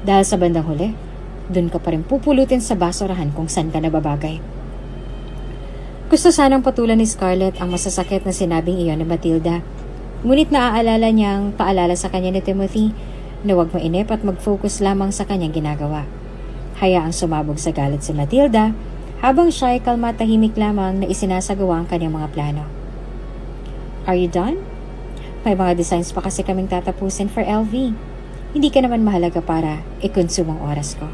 Dahil sa bandang huli, doon ka pa rin pupulutin sa basurahan kung saan ka nababagay. Gusto sanang patulan ni Scarlett ang masasakit na sinabing iyon ni Matilda. Ngunit naaalala niyang paalala sa kanya ni Timothy na huwag mainip at mag-focus lamang sa kanyang ginagawa. Hayaang sumabog sa galit si Matilda habang siya ay kalma at tahimik lamang na isinasagawa ang kanyang mga plano. Are you done? May mga designs pa kasi kaming tatapusin for LV. Hindi ka naman mahalaga para i-consume ang oras ko.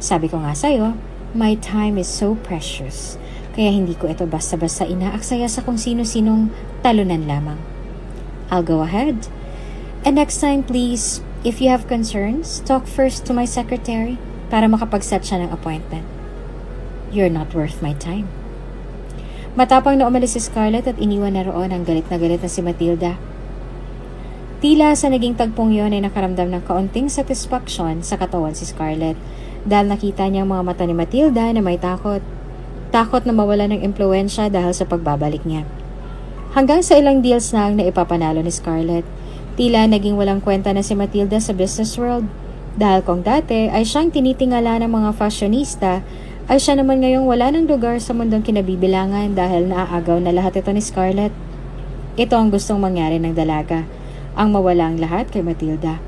Sabi ko nga sa'yo, my time is so precious. Kaya hindi ko ito basta-basta inaaksaya sa kung sino-sinong talunan lamang. I'll go ahead. And next time please, if you have concerns, talk first to my secretary para makapag-set siya ng appointment. You're not worth my time. Matapang na umalis si Scarlett at iniwan na roon ang galit na si Matilda. Tila sa naging tagpong yon ay nakaramdam ng kaunting satisfaction sa katawan si Scarlett dahil nakita niya ang mga mata ni Matilda na may takot. Takot na mawala ng impluensya dahil sa pagbabalik niya. Hanggang sa ilang deals na ang naipapanalo ni Scarlett, tila naging walang kwenta na si Matilda sa business world. Dahil kung dati ay siyang tinitingala ng mga fashionista, ay siya naman ngayong wala ng lugar sa mundong kinabibilangan dahil naaagaw na lahat ito ni Scarlett. Ito ang gustong mangyari ng dalaga, ang mawala ang lahat kay Matilda.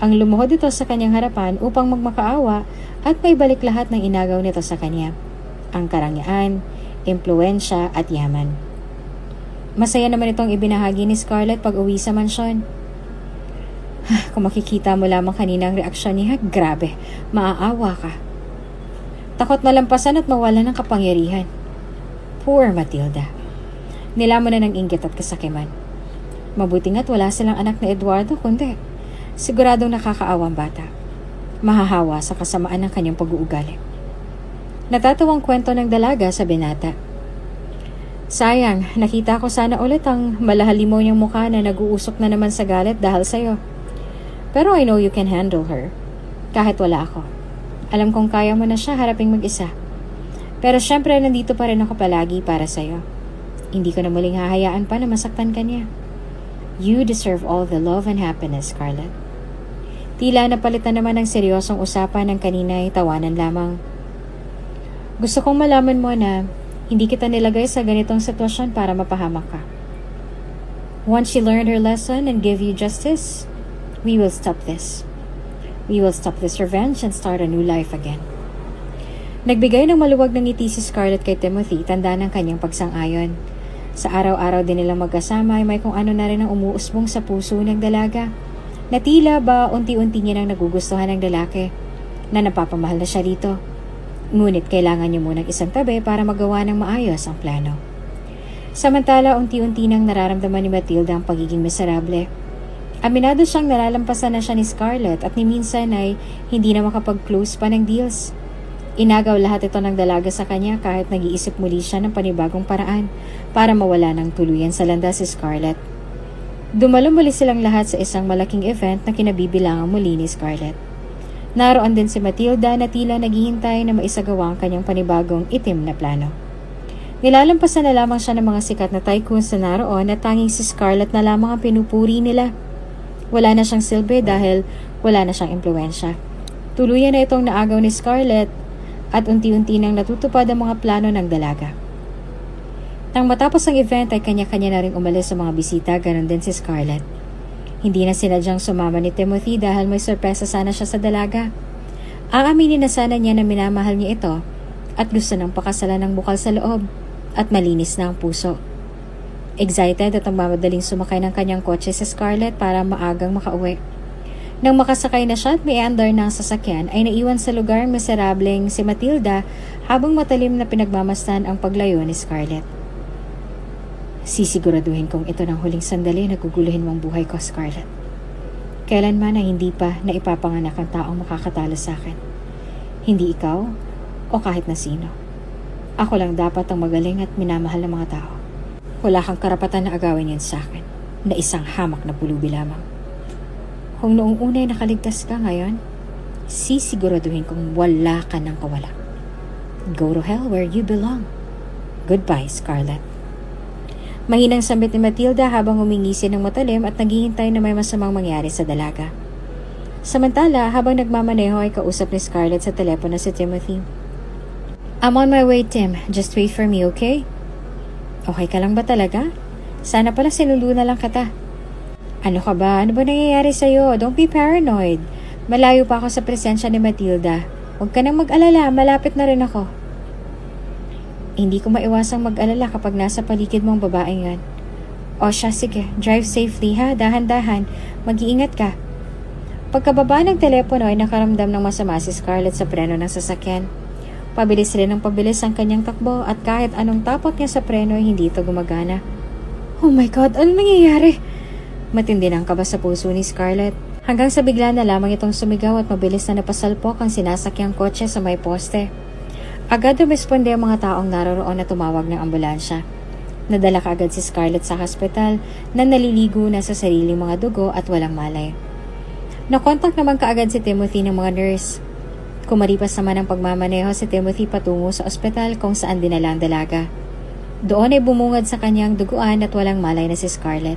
Ang lumuhod ito sa kanyang harapan upang magmakaawa at may balik lahat ng inagaw nito sa kanya. Ang karangyaan, impluensya at yaman. Masaya naman itong ibinahagi ni Scarlett pag uwi sa mansyon. Kung makikita mo lamang kanina ang reaksyon niya, grabe, maaawa ka. Takot malampasan at mawala ng kapangyarihan. Poor Matilda. Nilamon na ng inggit at kasakiman. Mabuti nga't wala silang anak na Eduardo, kundi siguradong nakakaawang bata. Mahahawa sa kasamaan ng kanyang pag-uugali. Natatawang kwento ng dalaga sa binata. Sayang, nakita ko sana ulit ang malahalimo niyang mukha na nag-uusok na naman sa galit dahil sa'yo. Pero I know you can handle her. Kahit wala ako. Alam kong kaya mo na siya haraping mag-isa. Pero syempre nandito pa rin ako palagi para sa'yo. Hindi ko na muling hahayaan pa na masaktan ka niya. You deserve all the love and happiness, Scarlett. Tila napalitan naman ng seryosong usapan ng kanina ay tawanan lamang. Gusto kong malaman mo na hindi kita nilagay sa ganitong sitwasyon para mapahamak ka. Once she learned her lesson and give you justice, we will stop this. We will stop this revenge and start a new life again. Nagbigay ng maluwag ng ngiti si Scarlett kay Timothy, tanda ng kanyang pagsang-ayon. Sa araw-araw din nilang magkasama ay may kung ano na rin ang umuusbong sa puso ng dalaga. Na tila ba unti-unti niya nang nagugustuhan ng lalaki, na napapamahal na siya rito. Ngunit kailangan niya munang isang tabi para magawa ng maayos ang plano. Samantala, unti-unti nang nararamdaman ni Matilda ang pagiging miserable. Aminado siyang nalalampasan na siya ni Scarlett at ni minsan ay hindi na makapag-close pa ng deals. Inagaw lahat ito ng dalaga sa kanya kahit nag-iisip muli siya ng panibagong paraan para mawala ng tuluyan sa landas si Scarlett. Dumalo muli silang lahat sa isang malaking event na kinabibilangan muli ni Scarlett. Naroon din si Matilda na tila naghihintay na maisagawa ang kanyang panibagong itim na plano. Nilalampasan na lamang siya ng mga sikat na tycoons na naroon at tanging si Scarlett na lamang ang pinupuri nila. Wala na siyang silbi dahil wala na siyang impluensya. Tuluyan na itong naagaw ni Scarlett at unti-unti nang natutupad ang mga plano ng dalaga. Nang matapos ang event ay kanya-kanya na rin umalis sa mga bisita, ganon din si Scarlett. Hindi na sinadyang sumama ni Timothy dahil may sorpresa sana siya sa dalaga. Aaminin na sana niya na minamahal niya ito at gusto ng pakasalan ng bukal sa loob at malinis na ang puso. Excited at ang mamadaling sumakay ng kanyang kotse si Scarlett para maagang makauwi. Nang makasakay na siya at may andar ng sasakyan ay naiwan sa lugar miserableng si Matilda habang matalim na pinagmamasdan ang paglayo ni Scarlett. Sisiguraduhin kong ito ng huling sandali na guguluhin mong buhay ko, Scarlett. Kailanman ay hindi pa na ipapanganak ang taong makakatalo sa akin. Hindi ikaw o kahit na sino. Ako lang dapat ang magaling at minamahal ng mga tao. Wala kang karapatan na agawin yan sa akin na isang hamak na pulubi lamang. Kung noong una'y nakaligtas ka ngayon, sisiguraduhin kong wala ka ng kawala. Go to hell where you belong. Goodbye, Scarlett. Mahinang sambit ni Matilda habang humingisi ng matalim at naghihintay na may masamang mangyari sa dalaga. Samantala, habang nagmamaneho ay kausap ni Scarlett sa telepono si Timothy. I'm on my way, Tim. Just wait for me, okay? Okay ka lang ba talaga? Sana pala sinuluna lang kita. Ano ka ba? Ano ba nangyayari sa'yo? Don't be paranoid. Malayo pa ako sa presensya ni Matilda. Huwag ka nang mag-alala, malapit na rin ako. Hindi ko maiwasang mag-alala kapag nasa paligid mong babaeng yan. O siya, sige. Drive safely ha, dahan-dahan. Mag-iingat ka. Pagkababa ng telepono ay nakaramdam ng masama si Scarlett sa preno ng sasakyan. Pabilis rin ng pabilis ang kanyang takbo at kahit anong tapot niya sa preno ay hindi ito gumagana. Oh my God, ano nangyayari? Matindi ng kaba sa puso ni Scarlett. Hanggang sa bigla na lamang itong sumigaw at mabilis na napasalpok ang sinasakyang kotse sa may poste. Agad dumisponde ang mga taong naroroon na tumawag ng ambulansya. Nadala kaagad si Scarlett sa hospital na naliligo na sa sariling mga dugo at walang malay. Nakontak naman kaagad si Timothy ng mga nurse. Kumaripas naman ang pagmamaneho si Timothy patungo sa ospital kung saan dinala ang dalaga. Doon ay bumungad sa kanyang duguan at walang malay na si Scarlett.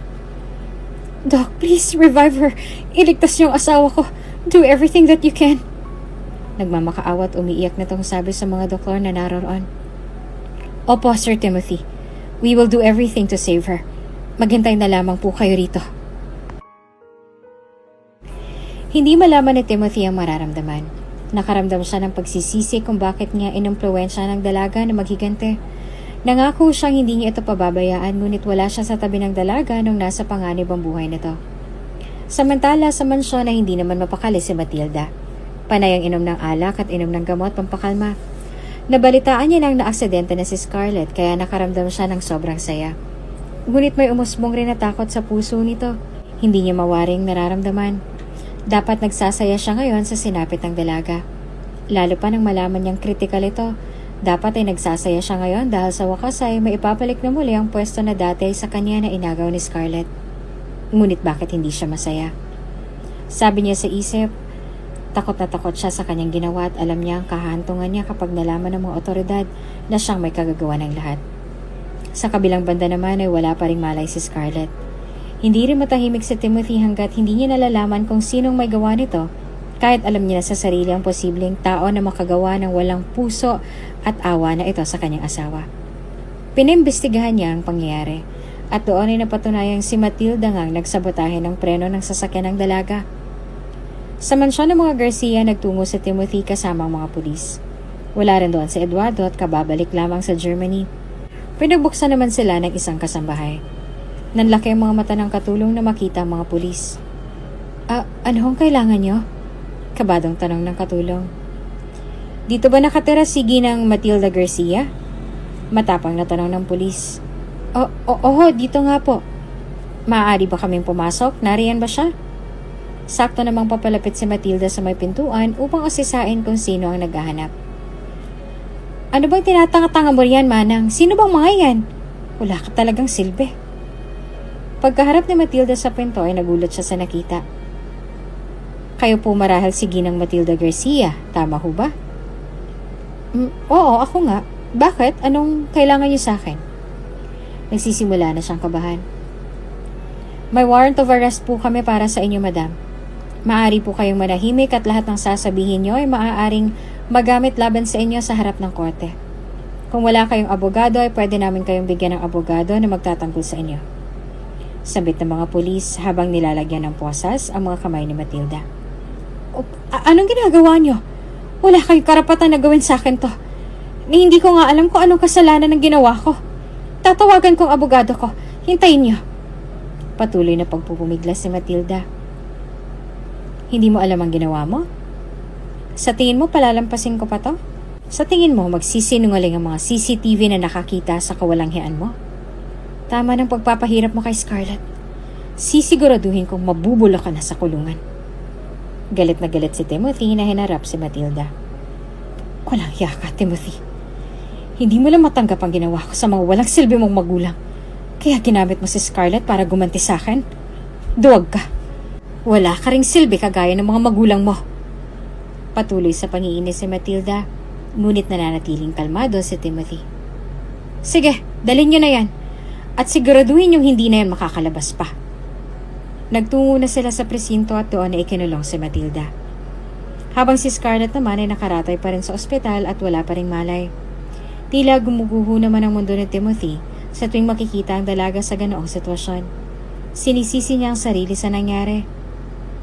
Doc, please revive her. Iligtas niyo ang asawa ko. Do everything that you can. Nagmamakaawa at umiiyak na tong sabi sa mga doktor na naroroon. Opo, Sir Timothy. We will do everything to save her. Maghintay na lamang po kayo rito. Hindi malaman ni Timothy ang mararamdaman. Nakaramdam siya ng pagsisisi kung bakit niya inimpluwensya ng dalaga na maghigante. Nangako siyang hindi niya ito pababayaan ngunit wala siya sa tabi ng dalaga nung nasa panganib ang buhay nito. Samantala sa mansyon na hindi naman mapakali si Matilda. Panay ang inom ng alak at inom ng gamot pampakalma. Nabalitaan niya nang naaksidente na si Scarlett kaya nakaramdam siya ng sobrang saya. Ngunit may umusbong rin na takot sa puso nito. Hindi niya mawaring nararamdaman. Dapat nagsasaya siya ngayon sa sinapit ng dalaga. Lalo pa nang malaman niyang kritikal ito. Dapat ay nagsasaya siya ngayon dahil sa wakas ay maipabalik na muli ang pwesto na dati sa kanya na inagaw ni Scarlett. Ngunit bakit hindi siya masaya? Sabi niya sa isip, takot na takot siya sa kanyang ginawa at alam niya ang kahantungan niya kapag nalaman ng mga otoridad na siyang may kagagawa ng lahat. Sa kabilang banda naman ay wala pa ring malay si Scarlett. Hindi rin matahimik si Timothy hanggat hindi niya nalalaman kung sinong may gawa nito kahit alam niya sa sarili ang posibleng tao na makagawa ng walang puso at awa na ito sa kanyang asawa. Pinaimbestigahan niya ang pangyayari at doon ay napatunayang si Matilda ngang nagsabotahe ng preno ng sasakyan ng dalaga. Sa mansyon ng mga Garcia, nagtungo si Timothy kasama ang mga pulis. Wala rin doon si Eduardo at kababalik lamang sa Germany. Pinagbuksan naman sila ng isang kasambahay. Nanlaki ang mga mata ng katulong na makita ang mga pulis. Ano hong kailangan nyo? Kabadong tanong ng katulong. Dito ba nakatira si Ginang Matilda Garcia? Matapang na tanong ng pulis. Oo, dito nga po. Maaari ba kaming pumasok? Nariyan ba siya? Sakto namang papalapit si Matilda sa may pintuan upang asisain kung sino ang naghahanap. Ano bang tinatanga-tanga mo riyan, Manang? Sino bang mga yan? Wala ka talagang silbi. Pagkaharap ni Matilda sa pinto ay nagulat siya sa nakita. Kayo po marahil si Ginang Matilda Garcia, tama ho ba? Oo, ako nga. Bakit? Anong kailangan niyo sa akin? Nagsisimula na siyang kabahan. May warrant of arrest po kami para sa inyo, madam. Maaari po kayong manahimik at lahat ng sasabihin niyo ay maaaring magamit laban sa inyo sa harap ng korte. Kung wala kayong abogado ay pwede namin kayong bigyan ng abogado na magtatanggol sa inyo. Sabit ng mga pulis habang nilalagyan ng posas ang mga kamay ni Matilda. Anong ginagawa niyo? Wala kayong karapatan na gawin sa akin to. Hindi ko nga alam kung anong kasalanan ng ginawa ko. Tatawagan kong abogado ko. Hintayin niyo. Patuloy na pagpupumiglas si Matilda. Hindi mo alam ang ginawa mo? Sa tingin mo palalampasin ko pa to? Sa tingin mo magsisinungaling ang mga CCTV na nakakita sa kawalanghyan mo? Tama ng pagpapahirap mo kay Scarlett. Sisiguraduhin kong mabubulok ka na sa kulungan. Galit na galit si Timothy na hinarap si Matilda. Walang hiya ka, Timothy. Hindi mo lang matanggap ang ginawa ko sa mga walang silbi mong magulang. Kaya ginamit mo si Scarlett para gumanti sa akin? Duwag ka. Wala ka ring silbi kagaya ng mga magulang mo. Patuloy sa pangiinis si Matilda, ngunit nananatiling kalmado si Timothy. Sige, dalhin niyo na yan. At siguraduhin yung hindi na yan makakalabas pa. Nagtungo na sila sa presinto at doon na ikinulong si Matilda. Habang si Scarlett naman ay nakaratay pa rin sa ospital at wala pa ring malay. Tila gumuguho naman ang mundo ni Timothy sa tuwing makikita ang dalaga sa ganoong sitwasyon. Sinisisi niya ang sarili sa nangyari.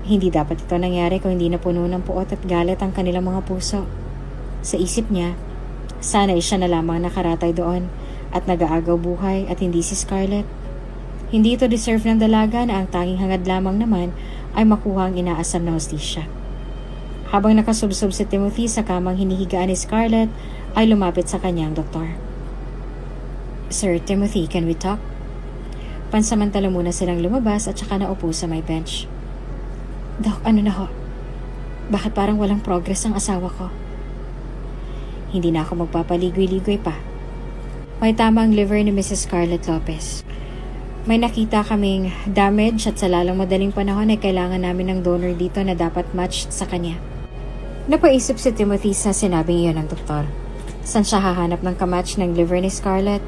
Hindi dapat ito nangyari kung hindi napuno ng puot at galit ang kanilang mga puso. Sa isip niya, sana siya na lamang nakaratay doon at nag-aagaw buhay at hindi si Scarlett. Hindi ito deserve ng dalaga na ang tanging hangad lamang naman ay makuha ang inaasam na hustisya. Habang nakasubsob si Timothy sa kamang hinihigaan ni Scarlett, ay lumapit sa kanyang doktor. Sir Timothy, can we talk? Pansamantala muna silang lumabas at saka naupo sa may bench. Dok, ano na ho? Bakit parang walang progress ang asawa ko? Hindi na ako magpapaligoy-ligoy pa. May tama ang liver ni Mrs. Scarlett Lopez. May nakita kaming damage at sa lalong madaling panahon ay kailangan namin ng donor dito na dapat matched sa kanya. Napaisip si Timothy sa sinabing iyon ng doktor. Saan siya hahanap ng kamatch ng liver ni Scarlett?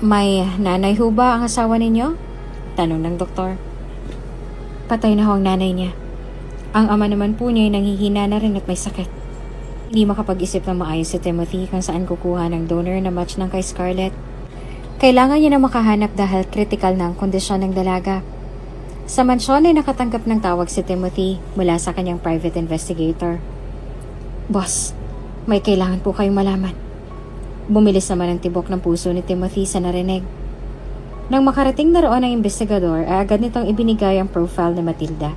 May nanay ho ba ang asawa ninyo? Tanong ng doktor. Patay na ho ang nanay niya. Ang ama naman po niya ay nanghihina na rin at may sakit. Hindi makapag-isip ng maayos si Timothy kung saan kukuha ng donor na match ng kay Scarlett. Kailangan niya na makahanap dahil critical na ang kondisyon ng dalaga. Sa mansyon ay nakatanggap ng tawag si Timothy mula sa kanyang private investigator. Boss, may kailangan po kayong malaman. Bumilis naman ang tibok ng puso ni Timothy sa narinig. Nang makarating na roon ang investigador, ay agad nitong ibinigay ang profile ni Matilda.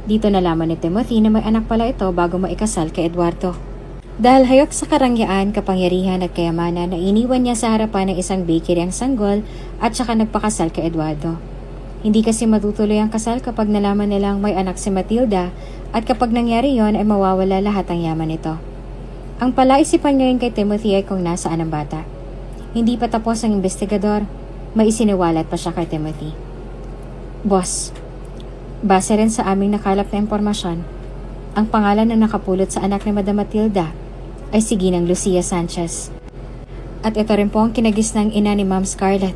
Dito nalaman ni Timothy na may anak pala ito bago maikasal kay Eduardo. Dahil hayok sa karangyaan, kapangyarihan at kayamanan na iniwan niya sa harapan ng isang bakery ang sanggol at saka nagpakasal kay Eduardo. Hindi kasi matutuloy ang kasal kapag nalaman nilang may anak si Matilda at kapag nangyari yon ay mawawala lahat ang yaman nito. Ang palaisipan ngayon kay Timothy ay kung nasaan ang bata. Hindi pa tapos ang investigador, may isiniwalat pa siya kay Timothy. Boss, base rin sa aming nakalap na impormasyon, ang pangalan na nakapulot sa anak ni Madam Matilda ay si Ginang Lucia Sanchez. At ito rin po ang kinagisnang ina ni Ma'am Scarlett.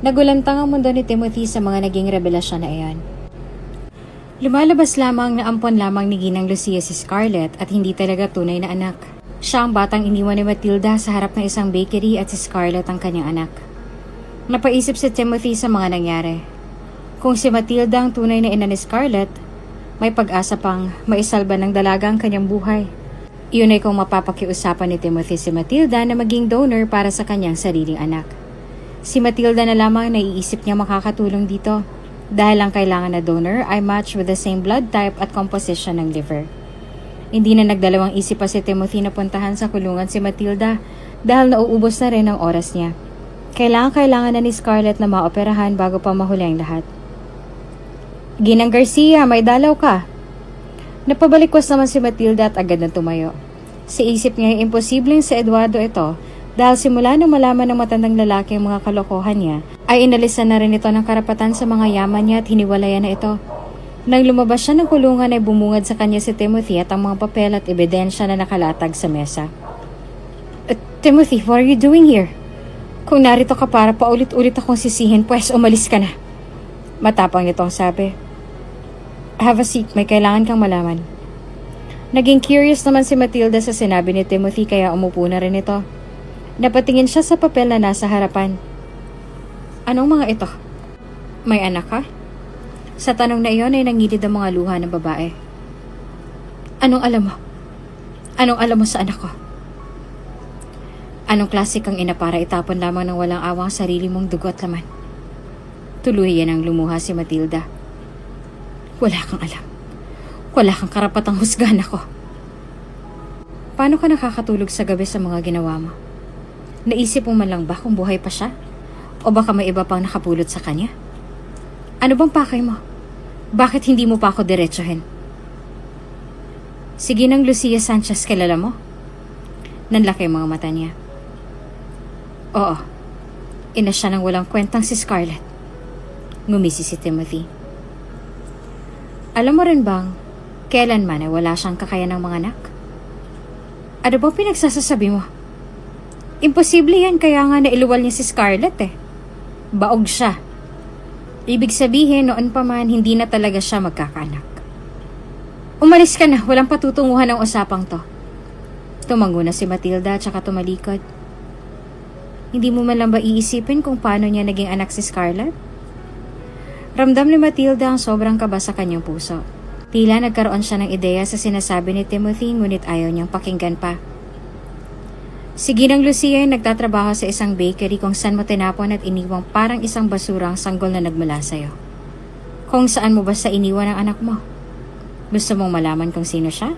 Nagulantang ang mundo ni Timothy sa mga naging revelasyon na iyon. Lumalabas lamang na ampon lamang ni Ginang Lucia si Scarlett at hindi talaga tunay na anak. Siya ang batang iniwan ni Matilda sa harap ng isang bakery at si Scarlett ang kanyang anak. Napaisip si Timothy sa mga nangyari. Kung si Matilda ang tunay na ina ni Scarlett, may pag-asa pang maisalba ng dalaga ang kanyang buhay. Iyon ay kung mapapakiusapan ni Timothy si Matilda na maging donor para sa kanyang sariling anak. Si Matilda na lamang naiisip niya makakatulong dito dahil ang kailangan na donor ay match with the same blood type at composition ng liver. Hindi na nagdalawang isip pa si Timothy na puntahan sa kulungan si Matilda dahil nauubos na rin ang oras niya. Kailangan na ni Scarlett na maoperahan bago pa mahuli ang lahat. Ginang Garcia, may dalaw ka. Napabalikwas naman si Matilda at agad na tumayo. Sa isip niya ay imposibleng si Eduardo ito dahil simula nang malaman ng matandang lalaki ang mga kalokohan niya, ay inalisan na rin ito ng karapatan sa mga yaman niya at hiniwalayan na ito. Nang lumabas siya ng kulungan ay bumungad sa kanya si Timothy at ang mga papel at ebidensya na nakalatag sa mesa. Timothy, what are you doing here? Kung narito ka para paulit-ulit akong sisihin, pues umalis ka na. Matapang nitong sabi. Have a seat, may kailangan kang malaman. Naging curious naman si Matilda sa sinabi ni Timothy kaya umupo na rin ito. Napatingin siya sa papel na nasa harapan. Anong mga ito? May anak ka? Sa tanong na iyon ay nangilid ang mga luha ng babae. Anong alam mo? Anong alam mo sa anak ko? Anong klase kang ina para itapon lamang ng walang awang sarili mong dugo at laman? Tuluyan ang lumuha si Matilda. Wala kang alam. Wala kang karapatang husgahan ako. Paano ka nakakatulog sa gabi sa mga ginawa mo? Naisip mo man lang ba kung buhay pa siya? O baka may iba pang nakapulot sa kanya? Ano bang pakay mo? Bakit hindi mo pa ako diretsuhin? Si Ginang Lucia Sanchez, kilala mo? Nanlaki ang mga mata niya. Oo. Ina siya ng walang kwentang si Scarlett. Ngumisi si Timothy. Alam mo rin bang, kailanman ay wala siyang kakayan ng mga anak? Ano bang pinagsasasabi mo? Imposible yan kaya nga nailuwal niya si Scarlett eh. Baog siya. Ibig sabihin noon pa man hindi na talaga siya magkakaanak. Umalis ka na, walang patutunguhan ang usapang to. Tumango na si Matilda at saka tumalikod. Hindi mo man lang ba iisipin kung paano niya naging anak si Scarlett? Ramdam ni Matilda ang sobrang kaba sa kanyang puso. Tila nagkaroon siya ng ideya sa sinasabi ni Timothy ngunit ayaw niyang pakinggan pa. Si Ginang Lucia ay nagtatrabaho sa isang bakery kung saan mo tinapon at iniwang parang isang basurang sanggol na nagmula sa'yo. Kung saan mo ba sa iniwan ang anak mo? Gusto mong malaman kung sino siya?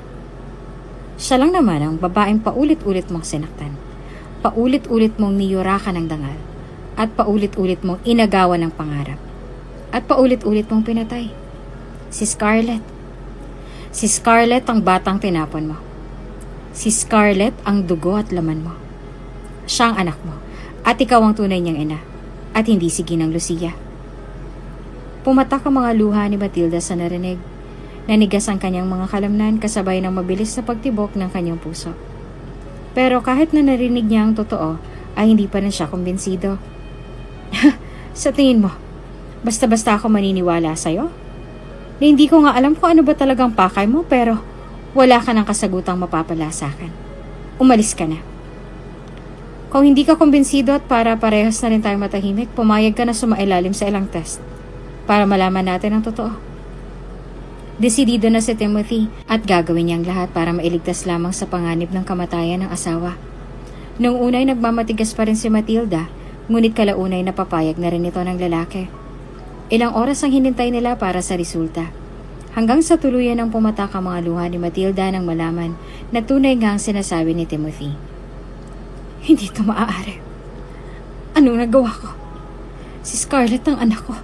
Siya lang naman ang babaeng paulit-ulit mong sinaktan. Paulit-ulit mong niyurakan ng dangal. At paulit-ulit mong inagawan ng pangarap. At paulit-ulit mong pinatay. Si Scarlett. Si Scarlett ang batang tinapon mo. Si Scarlett ang dugo at laman mo. Siya ang anak mo. At ikaw ang tunay niyang ina. At hindi si Ginang Lucia. Pumatak ang mga luha ni Matilda sa narinig. Nanigas ang kanyang mga kalamnan kasabay ng mabilis na pagtibok ng kanyang puso. Pero kahit na narinig niya ang totoo, ay hindi pa rin siya kumbinsido. Sa tingin mo, basta-basta ako maniniwala sa'yo? Na hindi ko nga alam kung ano ba talagang pakay mo pero wala ka ng kasagutang mapapala sa akin. Umalis ka na. Kung hindi ka kumbinsido at para parehas na rin tayo matahimik, pumayag ka na sumailalim sa ilang test para malaman natin ang totoo. Desidido na si Timothy at gagawin niyang lahat para mailigtas lamang sa panganib ng kamatayan ng asawa. Noong unay nagmamatigas pa rin si Matilda, ngunit kalaunay napapayag na rin ito ng lalaki. Ilang oras ang hinintay nila para sa resulta. Hanggang sa tuluyan ang pumatak ang mga luha ni Matilda nang malaman na tunay nga ang sinasabi ni Timothy. Hindi ito maaari. Anong nagawa ko? Si Scarlett ang anak ko.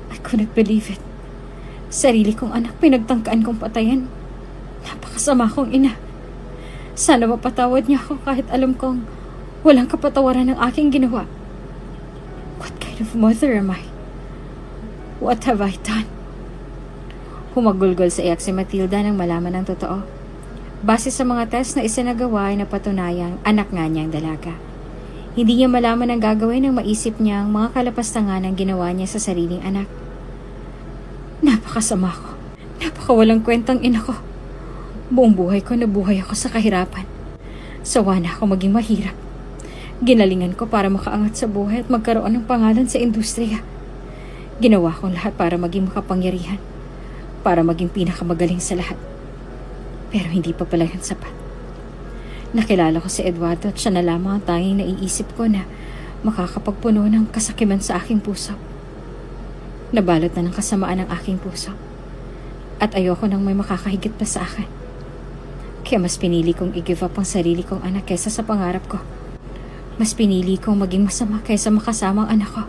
I couldn't believe it. Sarili kong anak pinagtangkaan kong patayan. Napakasama kong ina. Sana mapatawad niya ako kahit alam kong walang kapatawaran ng aking ginawa. What kind of mother am I? What have I done? Humagulgol sa iyak si Matilda nang malaman ng totoo. Base sa mga test na isinagawa ay napatunayang anak nga niyang dalaga. Hindi niya malaman ang gagawin nang maisip niya ang mga kalapastangan ng ginawa niya sa sariling anak. Napakasama ko. Napakawalang kwentang ina ko. Buong buhay ko nabuhay ako sa kahirapan. Sawa na ako maging mahirap. Ginalingan ko para makaangat sa buhay at magkaroon ng pangalan sa industriya. Ginawa kong lahat para maging makapangyarihan. Para maging pinakamagaling sa lahat. Pero hindi pa pala yun sapat. Nakilala ko si Eduardo at siya na lamang ang tanging naiisip ko na makakapagpuno ng kasakiman sa aking puso. Nabalot na ng kasamaan ang aking puso. At ayoko nang may makakahigit pa sa akin. Kaya mas pinili kong i-give up ang sarili kong anak kaysa sa pangarap ko. Mas pinili kong maging masama kaysa makasama ang anak ko.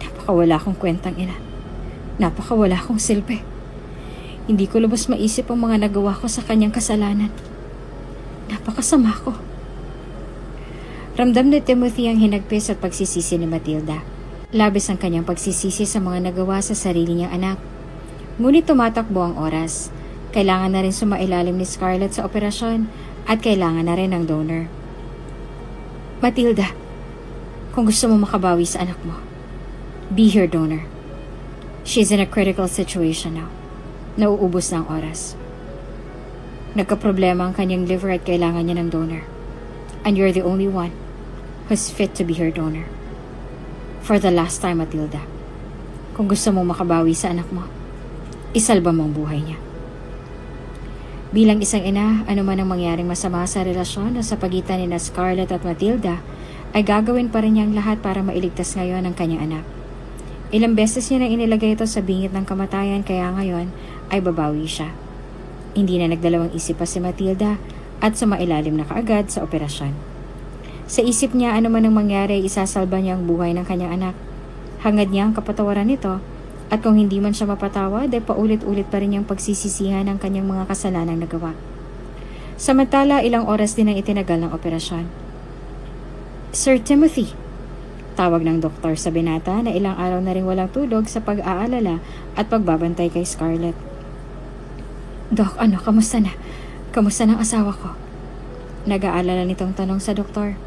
Napakawala kong kwentang ina. Napakawala kong silbi. Hindi ko lubos maisip ang mga nagawa ko sa kanyang kasalanan. Napakasama ko. Ramdam ni Timothy ang hinagpis at pagsisisi ni Matilda. Labis ang kanyang pagsisisi sa mga nagawa sa sarili niyang anak. Ngunit tumatakbo ang oras. Kailangan na rin sumailalim ni Scarlett sa operasyon at kailangan na rin ng donor. Matilda, kung gusto mo makabawi sa anak mo, be her donor. She's in a critical situation now. Nauubos na ang oras. Nagkaproblema ang kanyang liver at kailangan niya ng donor. And you're the only one who's fit to be her donor. For the last time, Matilda, kung gusto mo makabawi sa anak mo, isalba mo ang buhay niya. Bilang isang ina, ano man ang mangyaring masama sa relasyon o sa pagitan ni Scarlett at Matilda, ay gagawin pa rin niya ang lahat para mailigtas ngayon ang kanyang anak. Ilang beses niya nang inilagay ito sa bingit ng kamatayan kaya ngayon ay babawi siya. Hindi na nagdalawang isip pa si Matilda at sumailalim na kaagad sa operasyon. Sa isip niya ano man ang mangyari, isasalba niya ang buhay ng kanyang anak. Hangad niya ang kapatawaran nito. At kung hindi man siya mapatawad, ay paulit-ulit pa rin niyang pagsisisihan ang kanyang mga kasalanang nagawa. Samantala, ilang oras din ang itinagal ng operasyon. Sir Timothy, tawag ng doktor sa binata na ilang araw na rin walang tulog sa pag-aalala at pagbabantay kay Scarlett. Dok, kamusta na? Kamusta ng asawa ko? Nag-aalala nitong tanong sa doktor.